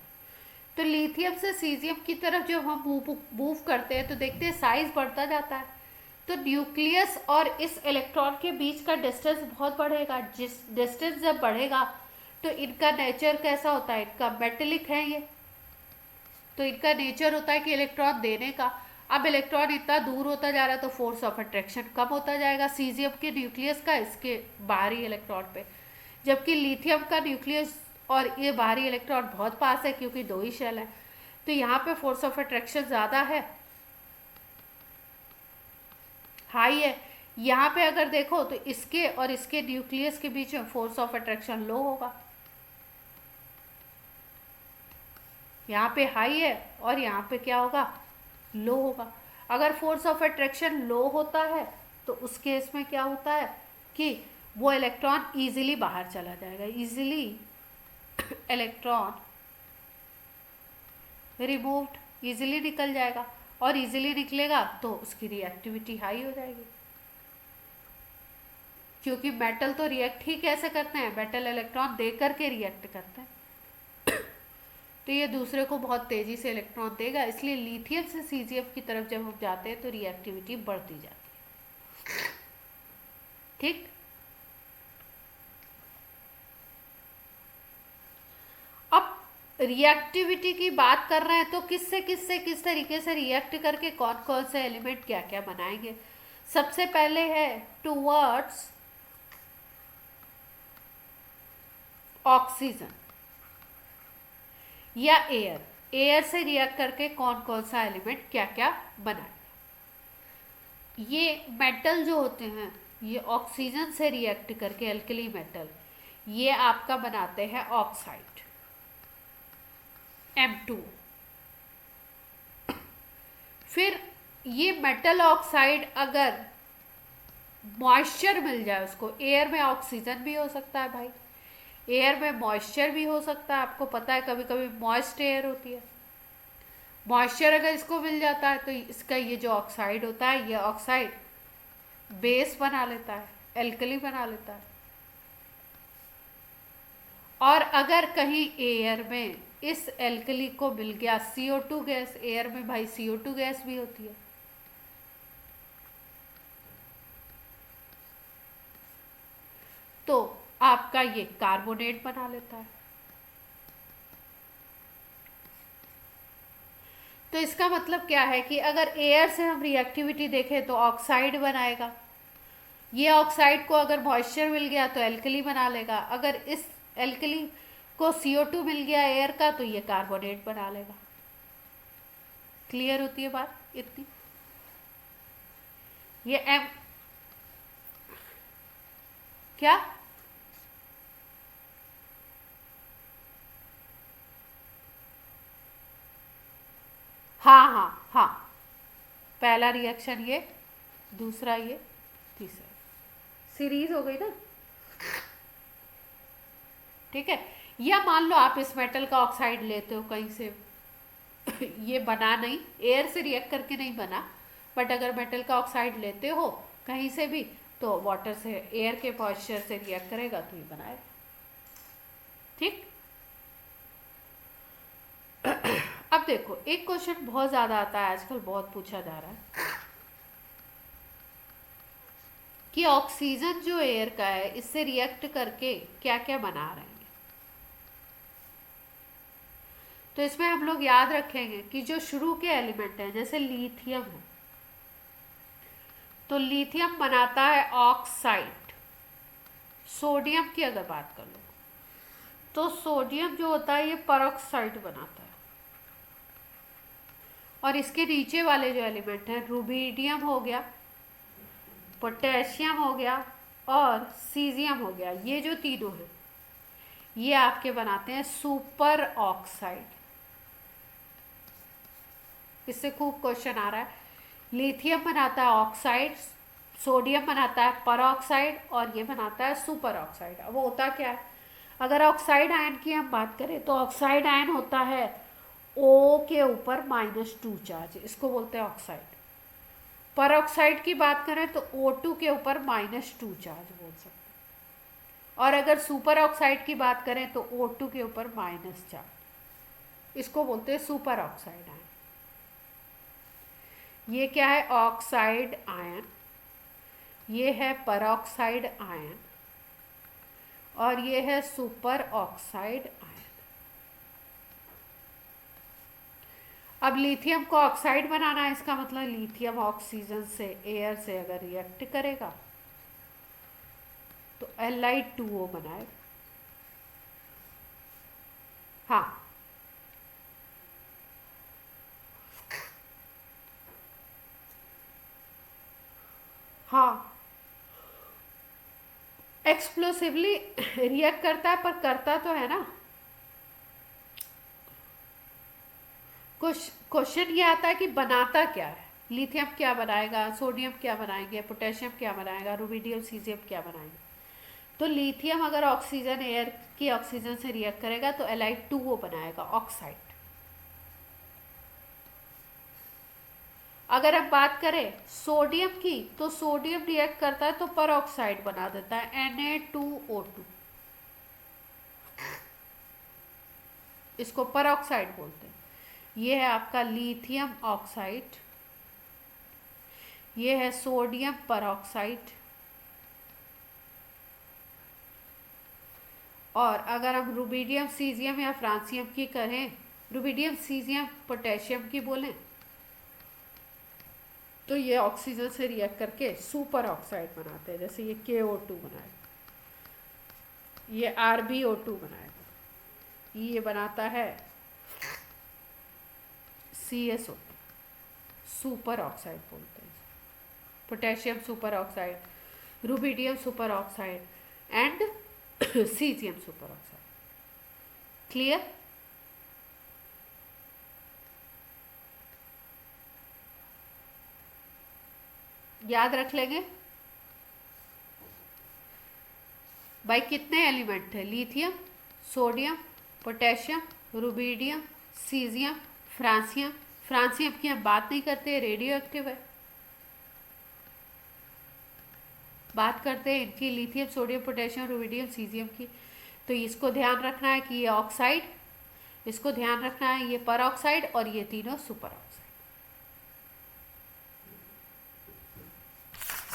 तो लिथियम से सीजियम की तरफ जब हम मूव करते हैं तो देखते हैं साइज बढ़ता जाता है, तो न्यूक्लियस और इस इलेक्ट्रॉन के बीच का डिस्टेंस बहुत बढ़ेगा। जिस डिस्टेंस जब बढ़ेगा तो इनका नेचर कैसा होता है, इनका मेटेलिक है ये, तो इनका नेचर होता है कि इलेक्ट्रॉन देने का। अब इलेक्ट्रॉन इतना दूर होता जा रहा है तो फोर्स ऑफ अट्रैक्शन कम होता जाएगा सीजियम के न्यूक्लियस का इसके बाहरी इलेक्ट्रॉन पे, जबकि लिथियम का न्यूक्लियस और ये बाहरी इलेक्ट्रॉन बहुत पास है क्योंकि 2 ही शेल है, तो यहाँ पे फोर्स ऑफ अट्रैक्शन ज़्यादा है, हाई है। यहाँ पे अगर देखो तो इसके और इसके न्यूक्लियस के बीच में फोर्स ऑफ अट्रैक्शन लो होगा, यहाँ पे हाई है और यहाँ पे क्या होगा, लो होगा। अगर फोर्स ऑफ अट्रैक्शन लो होता है तो उस केस में क्या होता है कि वो इलेक्ट्रॉन इजीली बाहर चला जाएगा, इजीली इलेक्ट्रॉन रिमूव्ड, इजीली निकल जाएगा, और इजीली निकलेगा तो उसकी रिएक्टिविटी हाई हो जाएगी, क्योंकि मेटल तो रिएक्ट ही कैसे करते हैं, मेटल इलेक्ट्रॉन दे करके रिएक्ट करते हैं, तो ये दूसरे को बहुत तेज़ी से इलेक्ट्रॉन देगा, इसलिए लिथियम से सीजियम की तरफ जब हम जाते हैं तो रिएक्टिविटी बढ़ती जाती है। ठीक, अब रिएक्टिविटी की बात कर रहे हैं तो किससे किससे किस तरीके से रिएक्ट करके कौन कौन से एलिमेंट क्या क्या बनाएंगे। सबसे पहले है टूवर्ड्स ऑक्सीजन या एयर, एयर से रिएक्ट करके कौन कौन सा एलिमेंट क्या क्या बनाए। ये मेटल जो होते हैं ये ऑक्सीजन से रिएक्ट करके एल्कली मेटल ये आपका बनाते हैं ऑक्साइड M2। फिर ये मेटल ऑक्साइड अगर मॉइस्चर मिल जाए उसको, एयर में ऑक्सीजन भी हो सकता है भाई, एयर में मॉइस्चर भी हो सकता है, आपको पता है कभी कभी मॉइस्ट एयर होती है, मॉइस्चर अगर इसको मिल जाता है तो इसका ये जो ऑक्साइड होता है ये ऑक्साइड बेस बना लेता है, एल्कली बना लेता है। और अगर कहीं एयर में इस एल्कली को मिल गया CO2 गैस, एयर में भाई CO2 गैस भी होती है, तो आपका ये कार्बोनेट बना लेता है। तो इसका मतलब क्या है कि अगर एयर से हम रिएक्टिविटी देखें तो ऑक्साइड बनाएगा, ये ऑक्साइड को अगर मॉइस्चर मिल गया तो एल्कली बना लेगा, अगर इस एल्कली को CO2 मिल गया एयर का तो ये कार्बोनेट बना लेगा। क्लियर होती है बात इतनी। ये M क्या हाँ हाँ हाँ, पहला रिएक्शन ये, दूसरा ये, तीसरा, सीरीज हो गई ना। ठीक है, या मान लो आप इस मेटल का ऑक्साइड लेते हो कहीं से ये बना नहीं, एयर से रिएक्ट करके नहीं बना, बट अगर मेटल का ऑक्साइड लेते हो कहीं से भी तो वाटर से, एयर के मॉइस्चर से रिएक्ट करेगा तो ये बनाएगा। ठीक। अब देखो एक क्वेश्चन बहुत ज्यादा आता है आजकल, बहुत पूछा जा रहा है कि ऑक्सीजन जो एयर का है इससे रिएक्ट करके क्या क्या बना रहे हैं। तो इसमें हम लोग याद रखेंगे कि जो शुरू के एलिमेंट हैं जैसे लिथियम है, तो लिथियम बनाता है ऑक्साइड। सोडियम की अगर बात कर लो तो सोडियम जो होता है ये परऑक्साइड बनाता है। और इसके नीचे वाले जो एलिमेंट हैं रुबिडियम हो गया, पोटेशियम हो गया और सीजियम हो गया, ये जो तीनों हैं ये आपके बनाते हैं सुपर ऑक्साइड। इससे खूब क्वेश्चन आ रहा है। लिथियम बनाता है ऑक्साइड, सोडियम बनाता है परऑक्साइड और ये बनाता है सुपर ऑक्साइड। अब वो होता क्या है, अगर ऑक्साइड आयन की हम बात करें तो ऑक्साइड आयन होता है O के ऊपर -2 चार्ज, इसको बोलते हैं ऑक्साइड। परऑक्साइड की बात करें तो O2 के ऊपर -2 चार्ज बोल सकते हैं। और अगर सुपर ऑक्साइड की बात करें तो O2 के ऊपर -4, इसको बोलते हैं सुपर ऑक्साइड आयन। ये क्या है, ऑक्साइड आयन, ये है परऑक्साइड आयन और ये है सुपर ऑक्साइड आयन। अब लिथियम को ऑक्साइड बनाना है, इसका मतलब लिथियम ऑक्सीजन से, एयर से अगर रिएक्ट करेगा तो Li2O बनाएगा। हाँ, हाँ एक्सप्लोसिवली रिएक्ट करता है, पर करता तो है ना। क्वेश्चन ये आता है कि बनाता क्या है, लिथियम क्या बनाएगा, सोडियम क्या बनाएंगे, पोटेशियम क्या बनाएगा, रुबिडियम सीजियम क्या बनाएंगे। तो लिथियम अगर ऑक्सीजन, एयर की ऑक्सीजन से रिएक्ट करेगा तो Li2O बनाएगा ऑक्साइड। अगर अब बात करें सोडियम की तो सोडियम रिएक्ट करता है तो परऑक्साइड बना देता है Na2O2, इसको परऑक्साइड बोलते हैं। ये है आपका लिथियम ऑक्साइड, ये है सोडियम परऑक्साइड और अगर हम रुबीडियम सीजियम या फ्रांसियम की करें, रुबीडियम सीजियम पोटेशियम की बोलें, तो ये ऑक्सीजन से रिएक्ट करके सुपर ऑक्साइड बनाते हैं। जैसे ये KO2 बनाएगा, ये RbO2 बनाएगा, ये बनाता है CSO, सुपर ऑक्साइड बोलते हैं। Potassium super oxide, rubidium super oxide and caesium super oxide. Clear? याद रख लेंगे भाई। कितने एलिमेंट है? Lithium, sodium, potassium, rubidium, caesium, francium. Francium की हम बात नहीं करते, रेडियो एक्टिव है। बात करते हैं इनकी, lithium, sodium, potassium, rubidium, caesium की। तो इसको ध्यान रखना है कि ये ऑक्साइड, इसको ध्यान रखना है ये पर ऑक्साइड, और ये तीनों सुपर ऑक्साइड।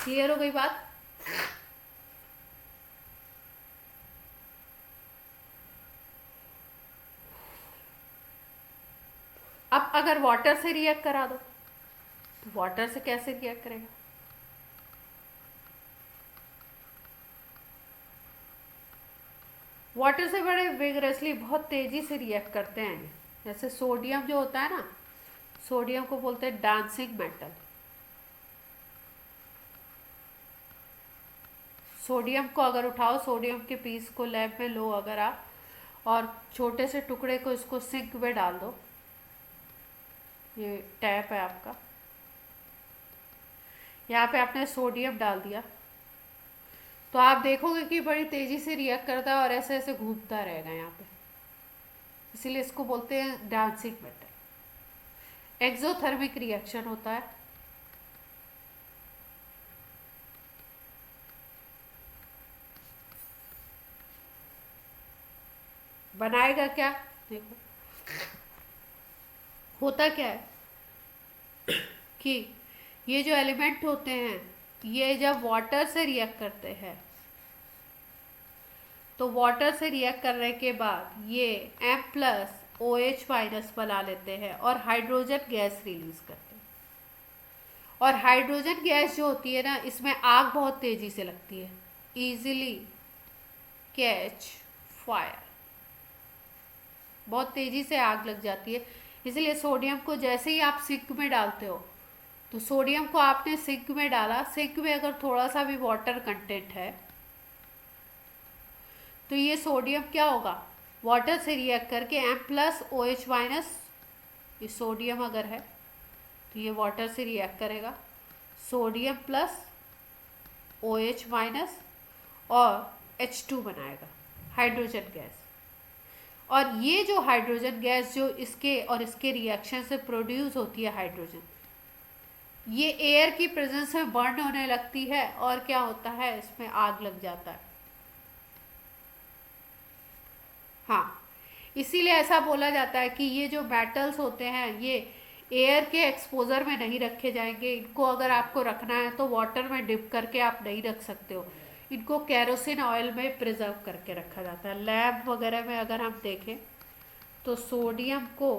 क्लियर हो गई बात? अब अगर वाटर से रिएक्ट करा दो तो वाटर से कैसे रिएक्ट करेगा? वाटर से बड़े विगरसली, बहुत तेजी से रिएक्ट करते हैं। जैसे सोडियम जो होता है ना, सोडियम को बोलते हैं डांसिंग मेटल। सोडियम को अगर उठाओ, सोडियम के पीस को लैब में लो अगर आप, और छोटे से टुकड़े को इसको सिंक में डाल दो, ये टैप है आपका, यहाँ पे आपने सोडियम डाल दिया, तो आप देखोगे कि बड़ी तेजी से रिएक्ट करता है और ऐसे ऐसे घूमता रहेगा यहाँ पे। इसीलिए इसको बोलते हैं डांसिंग मेटल। एक्सोथर्मिक रिएक्शन होता है। बनाएगा क्या? देखो होता क्या है कि ये जो एलिमेंट होते हैं, ये जब वाटर से रिएक्ट करते हैं, तो वाटर से रिएक्ट करने के बाद ये M+OH- बना लेते हैं और हाइड्रोजन गैस रिलीज करते हैं। और हाइड्रोजन गैस जो होती है ना, इसमें आग बहुत तेजी से लगती है, इजीली कैच फायर, बहुत तेजी से आग लग जाती है। इसलिए सोडियम को जैसे ही आप सिंक में डालते हो, तो सोडियम को आपने सिंक में डाला, सिंक में अगर थोड़ा सा भी वाटर कंटेंट है तो ये सोडियम क्या होगा, वाटर से रिएक्ट करके M+OH-, ये सोडियम अगर है तो ये वाटर से रिएक्ट करेगा, सोडियम प्लस OH- और H2 बनाएगा, हाइड्रोजन गैस। और ये जो हाइड्रोजन गैस जो इसके और इसके रिएक्शन से प्रोड्यूस होती है हाइड्रोजन, ये एयर की प्रेजेंस में बर्न होने लगती है, और क्या होता है, इसमें आग लग जाता है। हाँ, इसीलिए ऐसा बोला जाता है कि ये जो मेटल्स होते हैं ये एयर के एक्सपोजर में नहीं रखे जाएंगे। इनको अगर आपको रखना है तो वाटर में डिप करके आप नहीं रख सकते हो, इनको केरोसिन ऑयल में प्रिजर्व करके रखा जाता है। लैब वगैरह में अगर हम देखें तो सोडियम को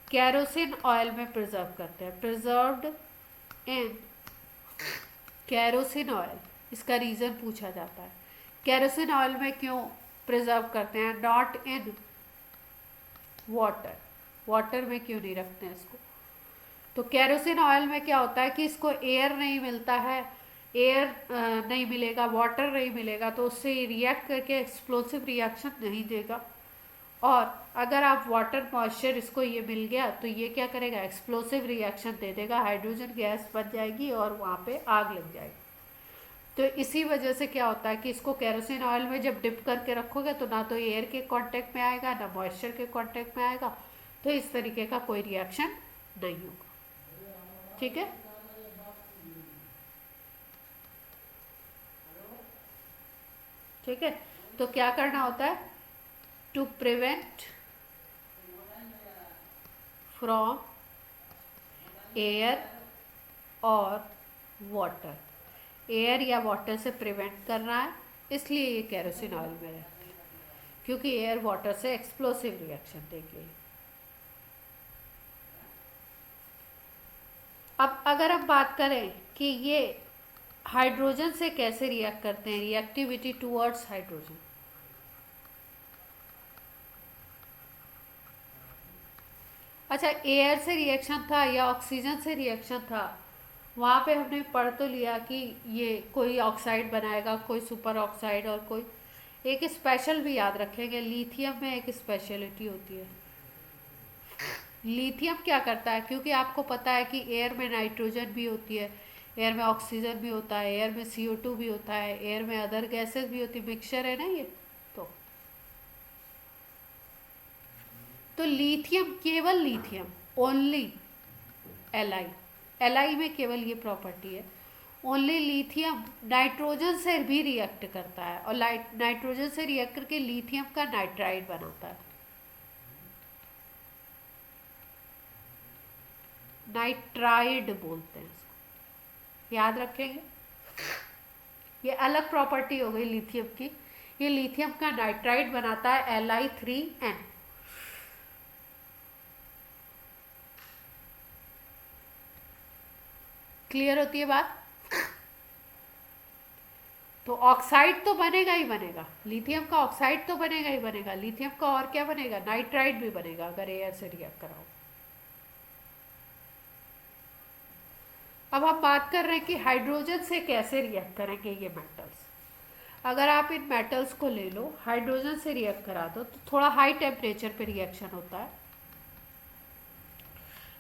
केरोसिन ऑयल में प्रिजर्व करते हैं, प्रिजर्व्ड इन केरोसिन ऑयल। इसका रीज़न पूछा जाता है, केरोसिन ऑयल में क्यों प्रिजर्व करते हैं, नॉट इन वाटर, वाटर में क्यों नहीं रखते हैं इसको? तो केरोसिन ऑयल में क्या होता है कि इसको एयर नहीं मिलता है, एयर नहीं मिलेगा, वाटर नहीं मिलेगा, तो उससे रिएक्ट करके एक्सप्लोसिव रिएक्शन नहीं देगा। और अगर आप वाटर मॉइस्चर इसको ये मिल गया तो ये क्या करेगा, एक्सप्लोसिव रिएक्शन दे देगा, हाइड्रोजन गैस बन जाएगी और वहाँ पे आग लग जाएगी। तो इसी वजह से क्या होता है कि इसको केरोसिन ऑयल में जब डिप करके रखोगे तो ना तो एयर के कांटेक्ट में आएगा, ना मॉइस्चर के कांटेक्ट में आएगा, तो इस तरीके का कोई रिएक्शन नहीं होगा। ठीक है, ठीक है। तो क्या करना होता है, टू प्रिवेंट फ्रॉम एयर और वाटर, एयर या वाटर से प्रिवेंट करना है, इसलिए ये केरोसिन ऑयल में रहते हैं। क्योंकि एयर वाटर से एक्सप्लोसिव रिएक्शन देंगे। अब अगर हम बात करें कि ये हाइड्रोजन से कैसे रिएक्ट करते हैं, रिएक्टिविटी टुवर्ड्स हाइड्रोजन। अच्छा, एयर से रिएक्शन था या ऑक्सीजन से रिएक्शन था, वहाँ पे हमने पढ़ तो लिया कि ये कोई ऑक्साइड बनाएगा, कोई सुपर ऑक्साइड, और कोई एक स्पेशल भी याद रखेंगे, लिथियम में एक स्पेशलिटी होती है। लिथियम क्या करता है, क्योंकि आपको पता है कि एयर में नाइट्रोजन भी होती है, एयर में ऑक्सीजन भी होता है, एयर में CO2 भी होता है, एयर में अदर गैसेस भी होती है, मिक्सचर है ना ये। तो लिथियम, केवल लिथियम, ओनली Li में केवल ये प्रॉपर्टी है, ओनली लिथियम नाइट्रोजन से भी रिएक्ट करता है, और नाइट्रोजन से रिएक्ट करके लिथियम का नाइट्राइड बनाता है। नाइट्राइड बोलते हैं इसको, याद रखेंगे। ये अलग प्रॉपर्टी हो गई लिथियम की, ये लिथियम का नाइट्राइड बनाता है Li3n। क्लियर होती है बात। तो ऑक्साइड तो बनेगा ही बनेगा, लिथियम का ऑक्साइड तो बनेगा ही बनेगा, लिथियम का और क्या बनेगा, नाइट्राइड भी बनेगा अगर एयर से रिएक्ट कराओ। अब हम बात कर रहे हैं कि हाइड्रोजन से कैसे रिएक्ट करेंगे ये मेटल्स। अगर आप इन मेटल्स को ले लो, हाइड्रोजन से रिएक्ट करा दो, तो थोड़ा हाई टेम्परेचर पे रिएक्शन होता है,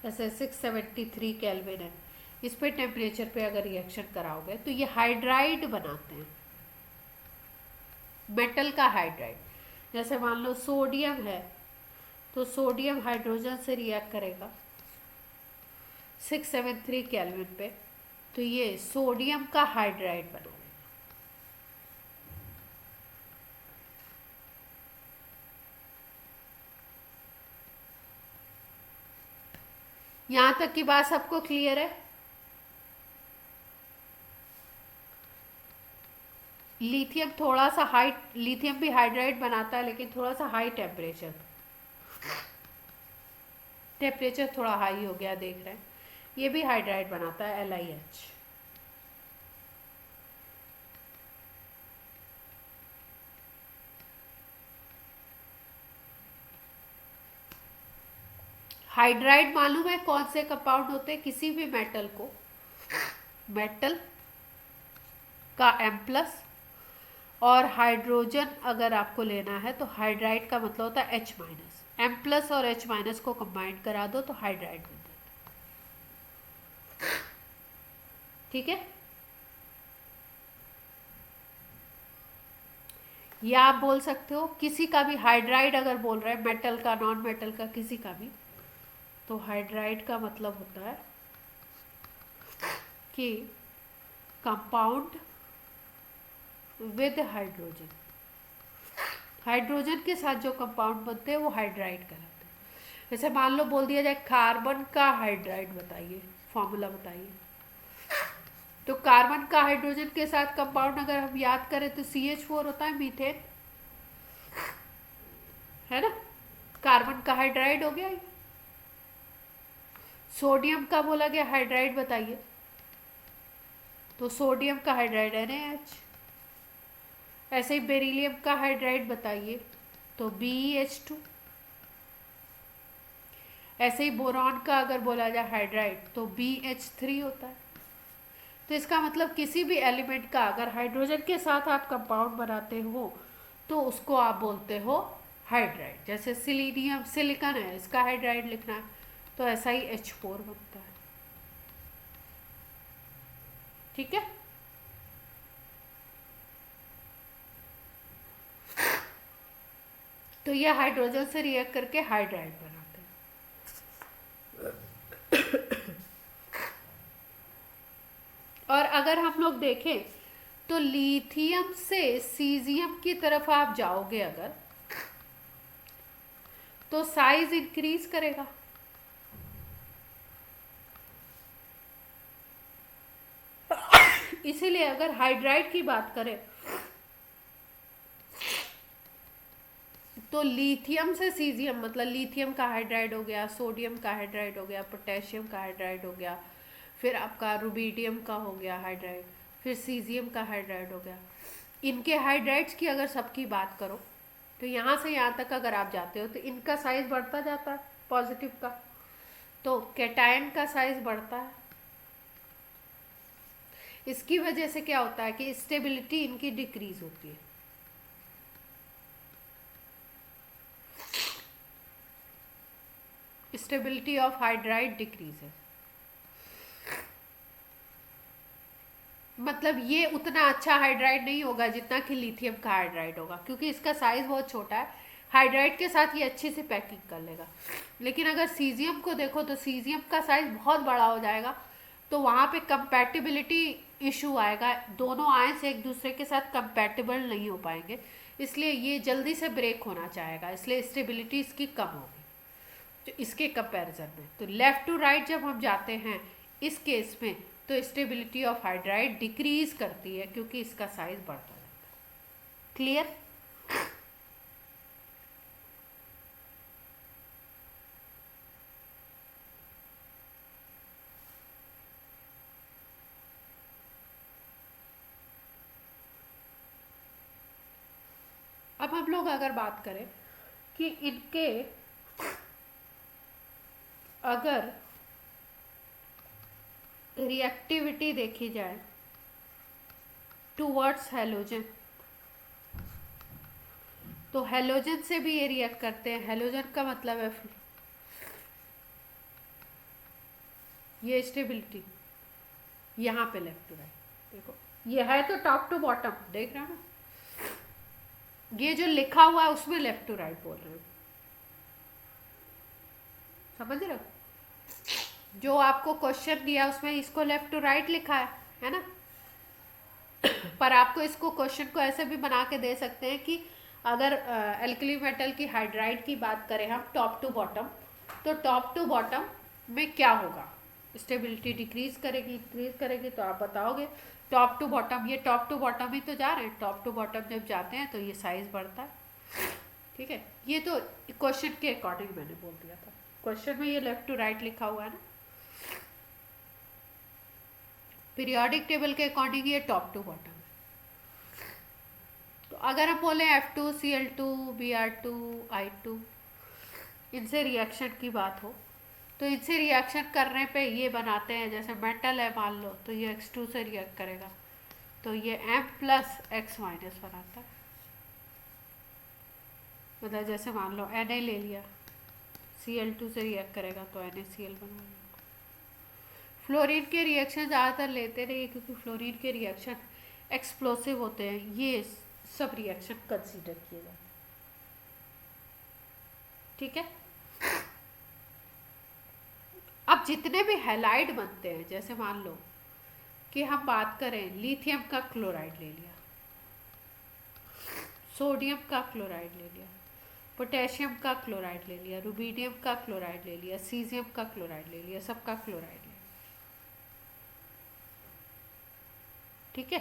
जैसे 673 केल्विन है, इस पे टेम्परेचर पे अगर रिएक्शन कराओगे तो ये हाइड्राइड बनाते हैं, मेटल का हाइड्राइड। जैसे मान लो सोडियम है, तो सोडियम हाइड्रोजन से रिएक्ट करेगा 673 केल्विन पे, तो ये सोडियम का हाइड्राइड बना। यहां तक की बात सबको क्लियर है। लिथियम थोड़ा सा हाई, लिथियम भी हाइड्राइड बनाता है लेकिन थोड़ा सा हाई टेम्परेचर, टेम्परेचर थोड़ा हाई हो गया देख रहे हैं, ये भी हाइड्राइड बनाता है LiH। हाइड्राइड मालूम है कौन से कंपाउंड होते हैं, किसी भी मेटल को, मेटल का M+ और हाइड्रोजन अगर आपको लेना है तो हाइड्राइड का मतलब होता है H-, M+ और H- को कंबाइन करा दो तो हाइड्राइड बन जाता है। ठीक है, या आप बोल सकते हो किसी का भी हाइड्राइड अगर बोल रहे हैं, मेटल का, नॉन मेटल का, किसी का भी, तो हाइड्राइड का मतलब होता है कि कंपाउंड विद हाइड्रोजन, हाइड्रोजन के साथ जो कंपाउंड बनते हैं वो हाइड्राइड कहलाते हैं। जैसे मान लो बोल दिया जाए कार्बन का हाइड्राइड बताइए, फॉर्मूला बताइए, तो कार्बन का हाइड्रोजन के साथ कंपाउंड अगर हम याद करें तो CH4 होता है, मीथेन, है ना, कार्बन का हाइड्राइड हो गया। सोडियम का बोला गया हाइड्राइड बताइए, तो सोडियम का हाइड्राइड NaH। ऐसे ही बेरिलियम का हाइड्राइड बताइए तो BeH2। ऐसे ही बोरॉन का अगर बोला जाए हाइड्राइड तो BH3 होता है। तो इसका मतलब किसी भी एलिमेंट का अगर हाइड्रोजन के साथ आप कंपाउंड बनाते हो तो उसको आप बोलते हो हाइड्राइड। जैसे सिलीनियम, सिलिकॉन है, इसका हाइड्राइड लिखना है तो ऐसा ही H4 बनता है। ठीक है, तो ये हाइड्रोजन से रिएक्ट करके हाइड्राइड बनाते हैं। और अगर हम लोग देखें तो लिथियम से सीजियम की तरफ आप जाओगे अगर, तो साइज इंक्रीज करेगा, इसीलिए अगर हाइड्राइड की बात करें तो लिथियम से सीजियम, मतलब लिथियम का हाइड्राइड हो गया, सोडियम का हाइड्राइड हो गया, पोटेशियम का हाइड्राइड हो गया, फिर आपका रुबीडियम का हो गया हाइड्राइड, फिर सीजियम का हाइड्राइड हो गया। इनके हाइड्राइड्स की अगर सबकी बात करो तो यहाँ से यहाँ तक अगर आप जाते हो तो इनका साइज बढ़ता जाता है पॉजिटिव का, तो कैटायन का साइज बढ़ता है। इसकी वजह से क्या होता है कि स्टेबिलिटी इनकी डिक्रीज होती है। स्टेबिलिटी ऑफ हाइड्राइड डिक्रीज है, मतलब ये उतना अच्छा हाइड्राइड नहीं होगा जितना कि लिथियम का हाइड्राइड होगा, क्योंकि इसका साइज बहुत छोटा है, हाइड्राइड के साथ ये अच्छे से पैकिंग कर लेगा। लेकिन अगर सीजियम को देखो तो सीजियम का साइज बहुत बड़ा हो जाएगा, तो वहाँ पे कंपैटिबिलिटी इशू आएगा, दोनों आयंस एक दूसरे के साथ कंपैटिबल नहीं हो पाएंगे, इसलिए ये जल्दी से ब्रेक होना चाहेगा, इसलिए स्टेबिलिटी इसकी कम होगी तो इसके कंपैरिजन में। तो लेफ़्ट टू राइट जब हम जाते हैं इस केस में तो स्टेबिलिटी ऑफ हाइड्राइड डिक्रीज करती है क्योंकि इसका साइज बढ़ता जाता है। क्लियर? अब हम लोग अगर बात करें कि इनके अगर रिएक्टिविटी देखी जाए टूवर्ड्स हैलोजन, तो हैलोजन से भी ये रिएक्ट करते हैं। हैलोजन का मतलब है ये स्टेबिलिटी, यहाँ पे लेफ्ट टू राइट देखो, ये है तो टॉप टू बॉटम देख रहे हो ना, ये जो लिखा हुआ है उसमें लेफ्ट टू राइट बोल रहे हो, समझ रहे हो? जो आपको क्वेश्चन दिया उसमें इसको लेफ्ट टू राइट लिखा है ना, पर आपको इसको क्वेश्चन को ऐसे भी बना के दे सकते हैं कि अगर एल्कली मेटल की हाइड्राइड की बात करें हम टॉप टू बॉटम, तो टॉप टू बॉटम में क्या होगा, स्टेबिलिटी डिक्रीज करेगी इंक्रीज करेगी, तो आप बताओगे टॉप टू बॉटम, ये टॉप टू बॉटम ही तो जा रहे हैं, टॉप टू बॉटम जब जाते हैं तो ये साइज बढ़ता है। ठीक है, ये तो क्वेश्चन के अकॉर्डिंग मैंने बोल दिया था, क्वेश्चन में ये लेफ्ट टू राइट लिखा हुआ है ना, पीरियोडिक टेबल के अकॉर्डिंग ये टॉप टू बॉटम है। तो अगर हम बोले F2Cl2 Br2 I2 इनसे रिएक्शन की बात हो तो इनसे रिएक्शन करने पे ये बनाते हैं, जैसे मेटल है मान लो तो ये X2 से रिएक्ट करेगा तो ये M+X- बनाता है, मतलब जैसे मान लो Na ले लिया, Cl2 से रिएक्ट करेगा तो NaCl बना लिया। फ्लोरीन के रिएक्शन ज़्यादातर लेते नहीं क्योंकि फ्लोरीन के रिएक्शन एक्सप्लोसिव होते हैं, ये सब रिएक्शन कंसीडर किए जाते हैं। ठीक है, अब जितने भी हैलाइड बनते हैं, जैसे मान लो कि हम बात करें लिथियम का क्लोराइड ले लिया, सोडियम का क्लोराइड ले लिया, पोटेशियम का क्लोराइड ले लिया, रुबीडियम का क्लोराइड ले लिया, सीजियम का क्लोराइड ले लिया, सबका क्लोराइड ले लिया। ठीक है,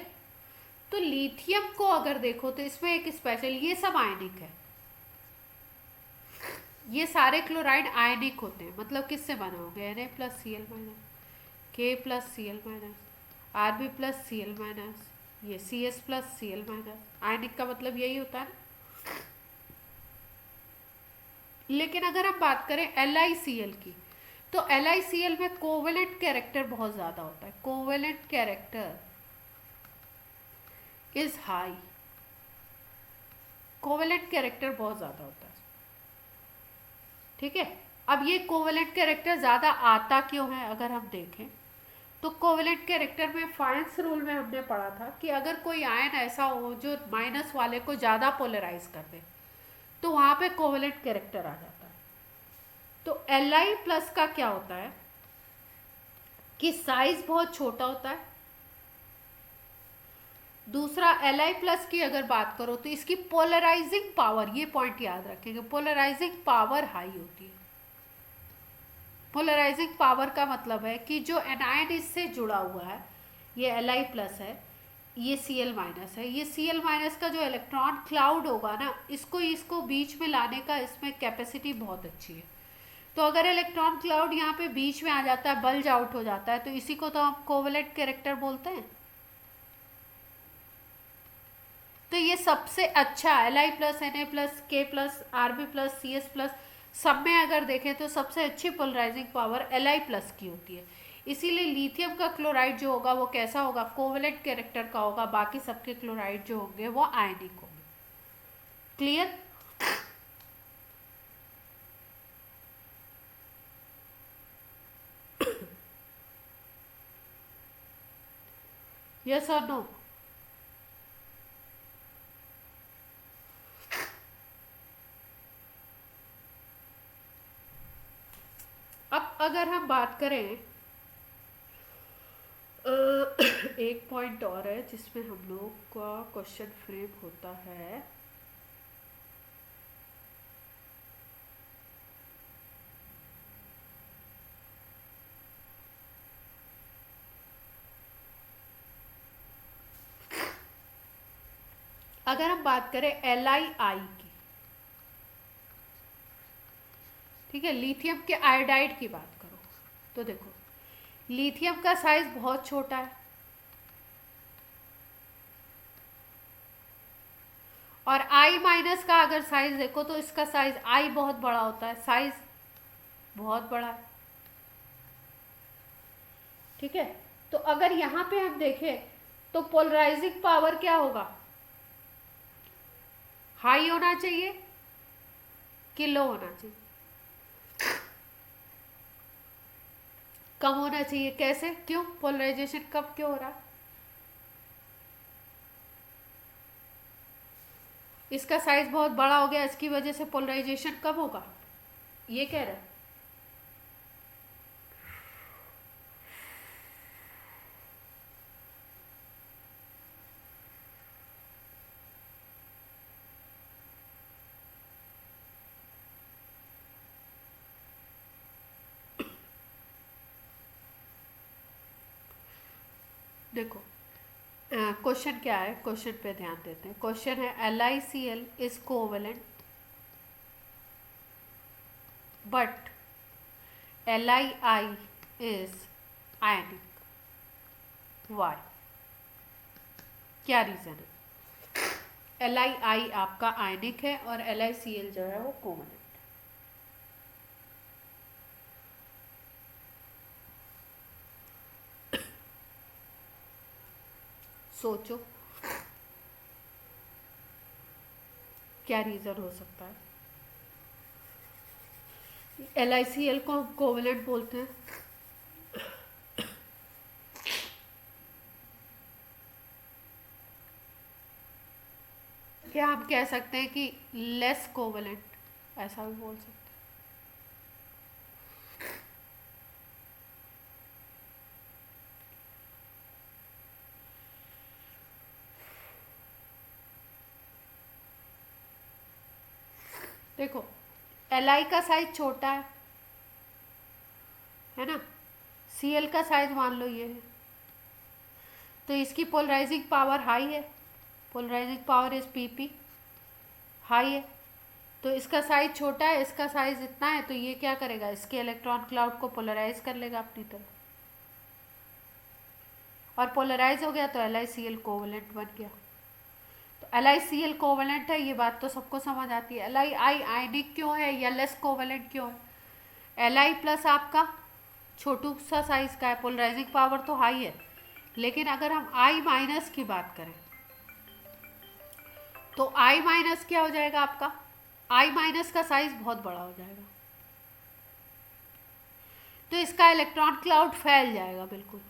तो लिथियम को अगर देखो तो इसमें एक स्पेशल, ये सब आयनिक है, ये सारे क्लोराइड आयनिक होते हैं, मतलब किससे बना होगा Na+Cl-, K+Cl-, Rb+Cl-, ये CS+Cl-, आयनिक का मतलब यही होता है। लेकिन अगर हम बात करें LiCl की, तो LiCl में कोवेलेंट कैरेक्टर बहुत ज़्यादा होता है, covalent character is high, covalent character बहुत ज़्यादा होता है। ठीक है, अब ये कोवेलेंट कैरेक्टर ज़्यादा आता क्यों है, अगर हम देखें तो कोवेलेंट कैरेक्टर में फाइंस रूल में हमने पढ़ा था कि अगर कोई आयन ऐसा हो जो माइनस वाले को ज़्यादा पोलराइज कर दे तो वहाँ पे कोवेलेंट कैरेक्टर आ जाता है। तो Li+ का क्या होता है कि साइज बहुत छोटा होता है, दूसरा Li+ की अगर बात करो तो इसकी पोलराइजिंग पावर, ये पॉइंट याद रखेंगे, पोलराइजिंग पावर हाई होती है। पोलराइजिंग पावर का मतलब है कि जो एनायन इससे जुड़ा हुआ है, ये Li+ है, ये Cl माइनस है। ये Cl माइनस का जो इलेक्ट्रॉन क्लाउड होगा ना, इसको इसको बीच में लाने का इसमें कैपेसिटी बहुत अच्छी है। तो अगर इलेक्ट्रॉन क्लाउड यहाँ पे बीच में आ जाता है, बल्ज आउट हो जाता है, तो इसी को तो हम कोवेलेंट कैरेक्टर बोलते हैं। तो ये सबसे अच्छा Li प्लस Na प्लस के plus Rb plus Cs plus सब में अगर देखें तो सबसे अच्छी पोलराइजिंग पावर Li प्लस की होती है। इसीलिए लिथियम का क्लोराइड जो होगा वो कैसा होगा, कोवेलेंट कैरेक्टर का होगा। बाकी सबके क्लोराइड जो होंगे वो आयनिक होंगे। क्लियर? यस और नो? अब अगर हम बात करें एक पॉइंट और है जिसमें हम लोग का क्वेश्चन फ्रेम होता है। अगर हम बात करें LiI की, ठीक है, लिथियम के आयोडाइड की बात करो, तो देखो लिथियम का साइज बहुत छोटा है और I माइनस का अगर साइज देखो तो इसका साइज I बहुत बड़ा होता है, साइज बहुत बड़ा है। ठीक है, तो अगर यहाँ पे हम देखें तो पोलराइजिंग पावर क्या होगा, हाई होना चाहिए कि लो होना चाहिए, कम होना चाहिए। कैसे, क्यों, पोलराइजेशन कब क्यों हो रहा है? इसका साइज बहुत बड़ा हो गया, इसकी वजह से पोलराइजेशन कब होगा, ये कह रहा है। देखो क्वेश्चन क्या है, क्वेश्चन पे ध्यान देते हैं। क्वेश्चन है LiCl is covalent but Lii is ionic, why, क्या रीजन है? Lii आपका आयनिक है और LiCl जो है वो कोवेलेंट। सोचो क्या रीजन हो सकता है। LiCl को हम कोवेलेंट बोलते हैं। क्या हम कह सकते हैं कि लेस कोवेलेंट, ऐसा भी बोल सकते हैं। देखो Li का साइज छोटा है ना, Cl का साइज मान लो ये है, तो इसकी पोलराइजिंग पावर हाई है, polarising power is Pp high है। तो इसका साइज छोटा है, इसका साइज इतना है, तो ये क्या करेगा, इसके इलेक्ट्रॉन क्लाउड को पोलराइज कर लेगा अपनी तरफ, और पोलराइज हो गया तो LiCl कोवेलेंट बन गया। तो LiCl कोवेलेंट है, ये बात तो सबको समझ आती है। Li आयनिक क्यों है या लेस कोवेलेंट क्यों है? Li प्लस आपका छोटू सा साइज का है, पोलराइजिंग पावर तो हाई है, लेकिन अगर हम I माइनस की बात करें तो I माइनस क्या हो जाएगा आपका, I माइनस का साइज बहुत बड़ा हो जाएगा, तो इसका इलेक्ट्रॉन क्लाउड फैल जाएगा, बिल्कुल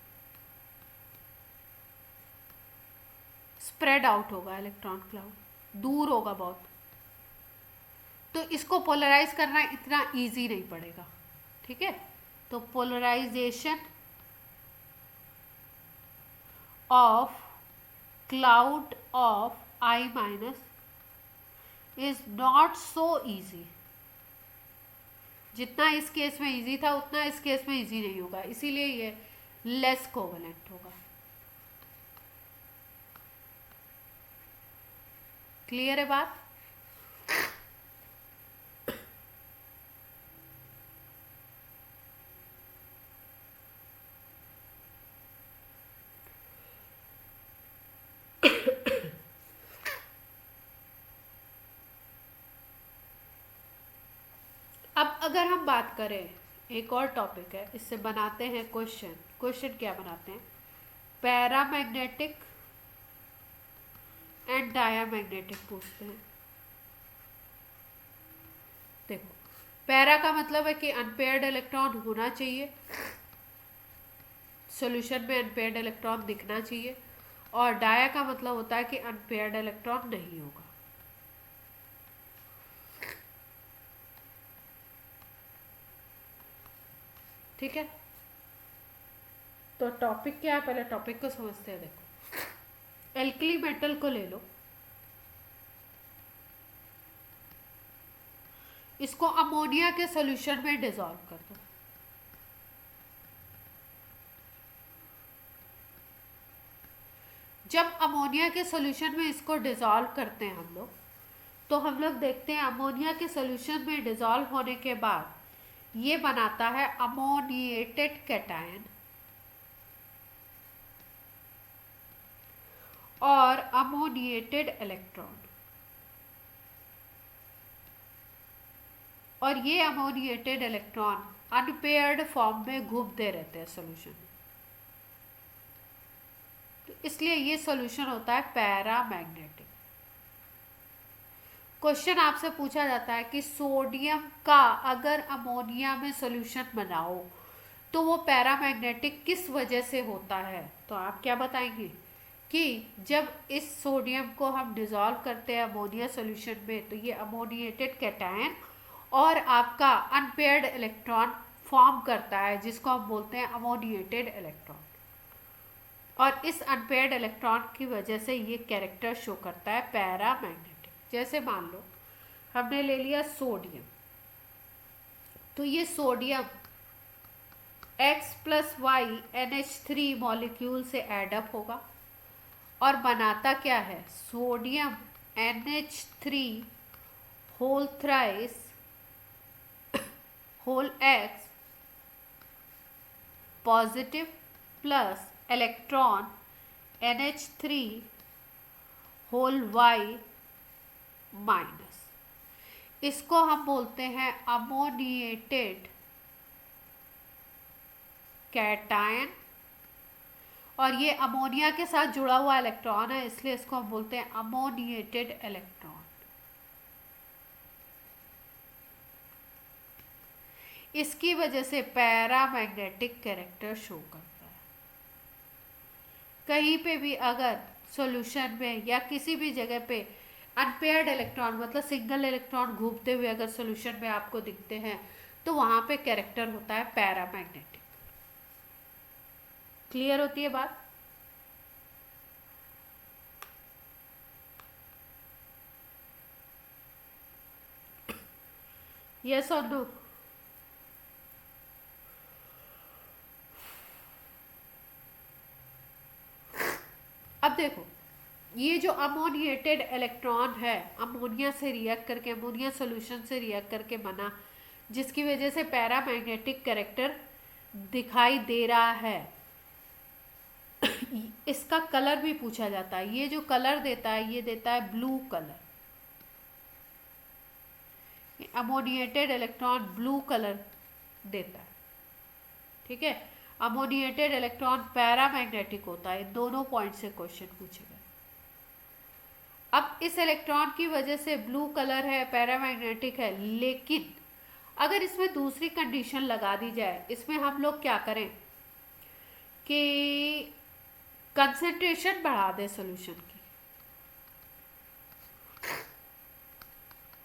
स्प्रेड आउट होगा, इलेक्ट्रॉन क्लाउड दूर होगा बहुत। तो इसको पोलराइज करना इतना इजी नहीं पड़ेगा। ठीक है, तो polarisation of cloud of I minus is not so easy. जितना इस केस में इजी था उतना इस केस में इजी नहीं होगा, इसीलिए ये लेस कोवेलेंट होगा। क्लियर है बात? अब अगर हम बात करें, एक और टॉपिक है, इससे बनाते हैं क्वेश्चन। क्वेश्चन क्या बनाते हैं? पैरामैग्नेटिक एंड डायामैग्नेटिक पूछते हैं। देखो, पैरा का मतलब है कि अनपेयर्ड इलेक्ट्रॉन होना चाहिए, सॉल्यूशन में अनपेयर्ड इलेक्ट्रॉन दिखना चाहिए, और डाया का मतलब होता है कि अनपेयर्ड इलेक्ट्रॉन नहीं होगा। ठीक है, तो टॉपिक क्या है, पहले टॉपिक को समझते हैं। देखो, एल्कली मेटल को ले लो, इसको अमोनिया के सॉल्यूशन में डिसॉल्व कर दो। जब अमोनिया के सॉल्यूशन में इसको डिसॉल्व करते हैं हम लोग, तो हम लोग देखते हैं अमोनिया के सॉल्यूशन में डिसॉल्व होने के बाद ये बनाता है अमोनिएटेड कैटायन और अमोनिएटेड इलेक्ट्रॉन, और ये अमोनिएटेड इलेक्ट्रॉन अनपेयर्ड फॉर्म में घूमते रहते हैं सॉल्यूशन में, तो इसलिए ये सॉल्यूशन होता है पैरामैग्नेटिक। क्वेश्चन आपसे पूछा जाता है कि सोडियम का अगर अमोनिया में सॉल्यूशन बनाओ तो वो पैरामैग्नेटिक किस वजह से होता है, तो आप क्या बताएंगे कि जब इस सोडियम को हम डिसॉल्व करते हैं अमोनिया सॉल्यूशन में, तो ये अमोनिएटेड कैटायन और आपका अनपेयर्ड इलेक्ट्रॉन फॉर्म करता है, जिसको हम बोलते हैं अमोनिएटेड इलेक्ट्रॉन, और इस अनपेयर्ड इलेक्ट्रॉन की वजह से ये कैरेक्टर शो करता है पैरामैग्नेटिक। जैसे मान लो हमने ले लिया सोडियम, तो ये सोडियम X+Y NH3 मॉलिक्यूल से एडअप होगा और बनाता क्या है, sodium NH3 whole thrice whole X positive plus electron NH3 whole Y minus. इसको हम बोलते हैं अमोनिएटेड कैटायन, और ये अमोनिया के साथ जुड़ा हुआ इलेक्ट्रॉन है, इसलिए इसको हम बोलते हैं अमोनिएटेड इलेक्ट्रॉन। इसकी वजह से पैरामैग्नेटिक कैरेक्टर शो करता है। कहीं पे भी अगर सॉल्यूशन में या किसी भी जगह पे अनपेयर्ड इलेक्ट्रॉन मतलब सिंगल इलेक्ट्रॉन घूमते हुए अगर सॉल्यूशन में आपको दिखते हैं, तो वहां पे कैरेक्टर होता है पैरामैग्नेटिक। क्लियर होती है बात? यस और नो? अब देखो, ये जो अमोनिएटेड इलेक्ट्रॉन है, अमोनिया से रिएक्ट करके, अमोनिया सॉल्यूशन से रिएक्ट करके बना, जिसकी वजह से पैरामैग्नेटिक कैरेक्टर दिखाई दे रहा है। इसका कलर भी पूछा जाता है, ये जो कलर देता है ये देता है blue colour. Ammoniated electron blue colour देता है, ठीक है। अमोनिएटेड इलेक्ट्रॉन पैरामैग्नेटिक होता है। दोनों पॉइंट से क्वेश्चन पूछेगा। अब इस इलेक्ट्रॉन की वजह से ब्लू कलर है, पैरामैग्नेटिक है, लेकिन अगर इसमें दूसरी कंडीशन लगा दी जाए, इसमें हम लोग क्या करें कि कंसंट्रेशन बढ़ा दें सॉल्यूशन की,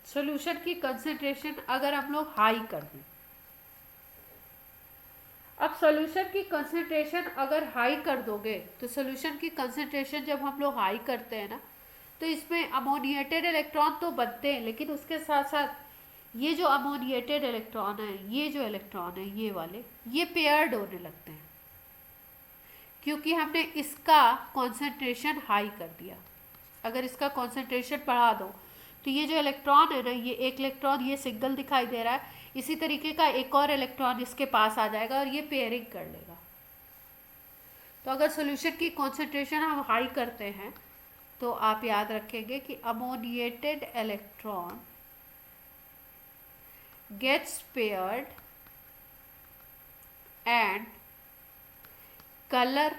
सॉल्यूशन की कंसंट्रेशन अगर हम लोग हाई कर दें। अब सॉल्यूशन की कंसंट्रेशन अगर हाई कर दोगे, तो सॉल्यूशन की कंसंट्रेशन जब हम लोग हाई करते हैं ना, तो इसमें अमोनिएटेड इलेक्ट्रॉन तो बनते हैं, लेकिन उसके साथ साथ ये जो अमोनिएटेड इलेक्ट्रॉन है, ये जो इलेक्ट्रॉन है, ये वाले, ये पेयर्ड होने लगते हैं, क्योंकि हमने इसका कॉन्सेंट्रेशन हाई कर दिया। अगर इसका कॉन्सेंट्रेशन बढ़ा दो तो ये जो इलेक्ट्रॉन है ना, ये एक इलेक्ट्रॉन ये सिंगल दिखाई दे रहा है, इसी तरीके का एक और इलेक्ट्रॉन इसके पास आ जाएगा और ये पेयरिंग कर लेगा। तो अगर सॉल्यूशन की कॉन्सेंट्रेशन हम हाई करते हैं तो आप याद रखेंगे कि ammoniated electron gets paired and colour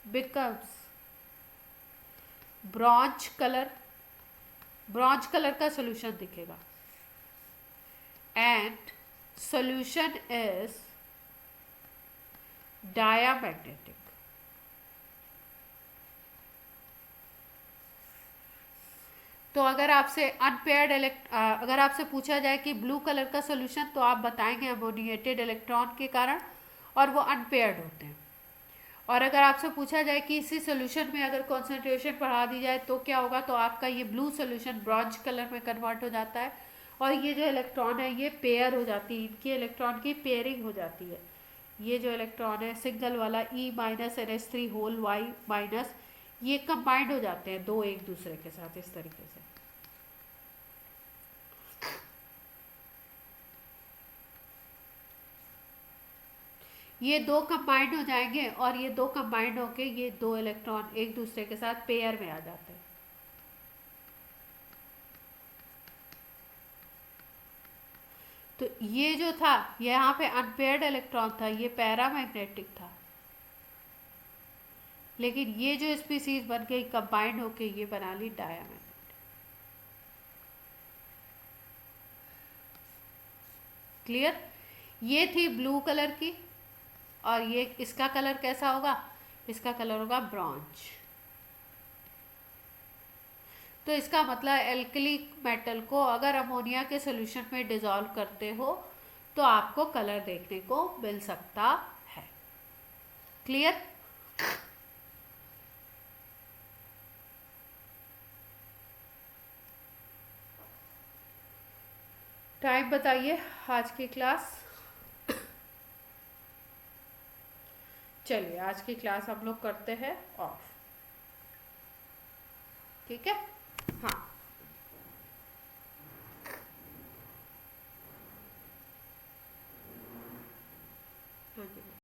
becomes bronze colour, bronze colour का सॉल्यूशन दिखेगा एंड सॉल्यूशन इज डायामैग्नेटिक। तो अगर आपसे अगर आपसे पूछा जाए कि ब्लू कलर का सॉल्यूशन, तो आप बताएंगे अमोनिएटेड इलेक्ट्रॉन के कारण, और वो अनपेयर्ड होते हैं। और अगर आपसे पूछा जाए कि इसी सॉल्यूशन में अगर कॉन्सेंट्रेशन बढ़ा दी जाए तो क्या होगा, तो आपका ये ब्लू सॉल्यूशन ब्रॉन्ज कलर में कन्वर्ट हो जाता है और ये जो इलेक्ट्रॉन है ये पेयर हो जाती है, इनकी इलेक्ट्रॉन की पेयरिंग हो जाती है। ये जो इलेक्ट्रॉन है सिंगल वाला E minus NH3 whole Y minus, ये कंबाइंड हो जाते हैं दो एक दूसरे के साथ इस तरीके से। ये दो कंबाइंड हो जाएंगे और ये दो कंबाइंड होके ये दो इलेक्ट्रॉन एक दूसरे के साथ पेयर में आ जाते हैं। तो ये जो था यहाँ पे अनपेयर्ड इलेक्ट्रॉन था, ये पैरामैग्नेटिक था, लेकिन ये जो स्पीसीज बन गई कंबाइंड होके ये बना ली डायमंड। क्लियर? ये थी ब्लू कलर की, और ये इसका कलर कैसा होगा, इसका कलर होगा ब्रॉन्ज। तो इसका मतलब एल्कली मेटल को अगर अमोनिया के सॉल्यूशन में डिसॉल्व करते हो तो आपको कलर देखने को मिल सकता है। क्लियर? टाइम बताइए आज की क्लास। चलिए आज की क्लास हम लोग करते हैं ऑफ। ठीक है? हाँ।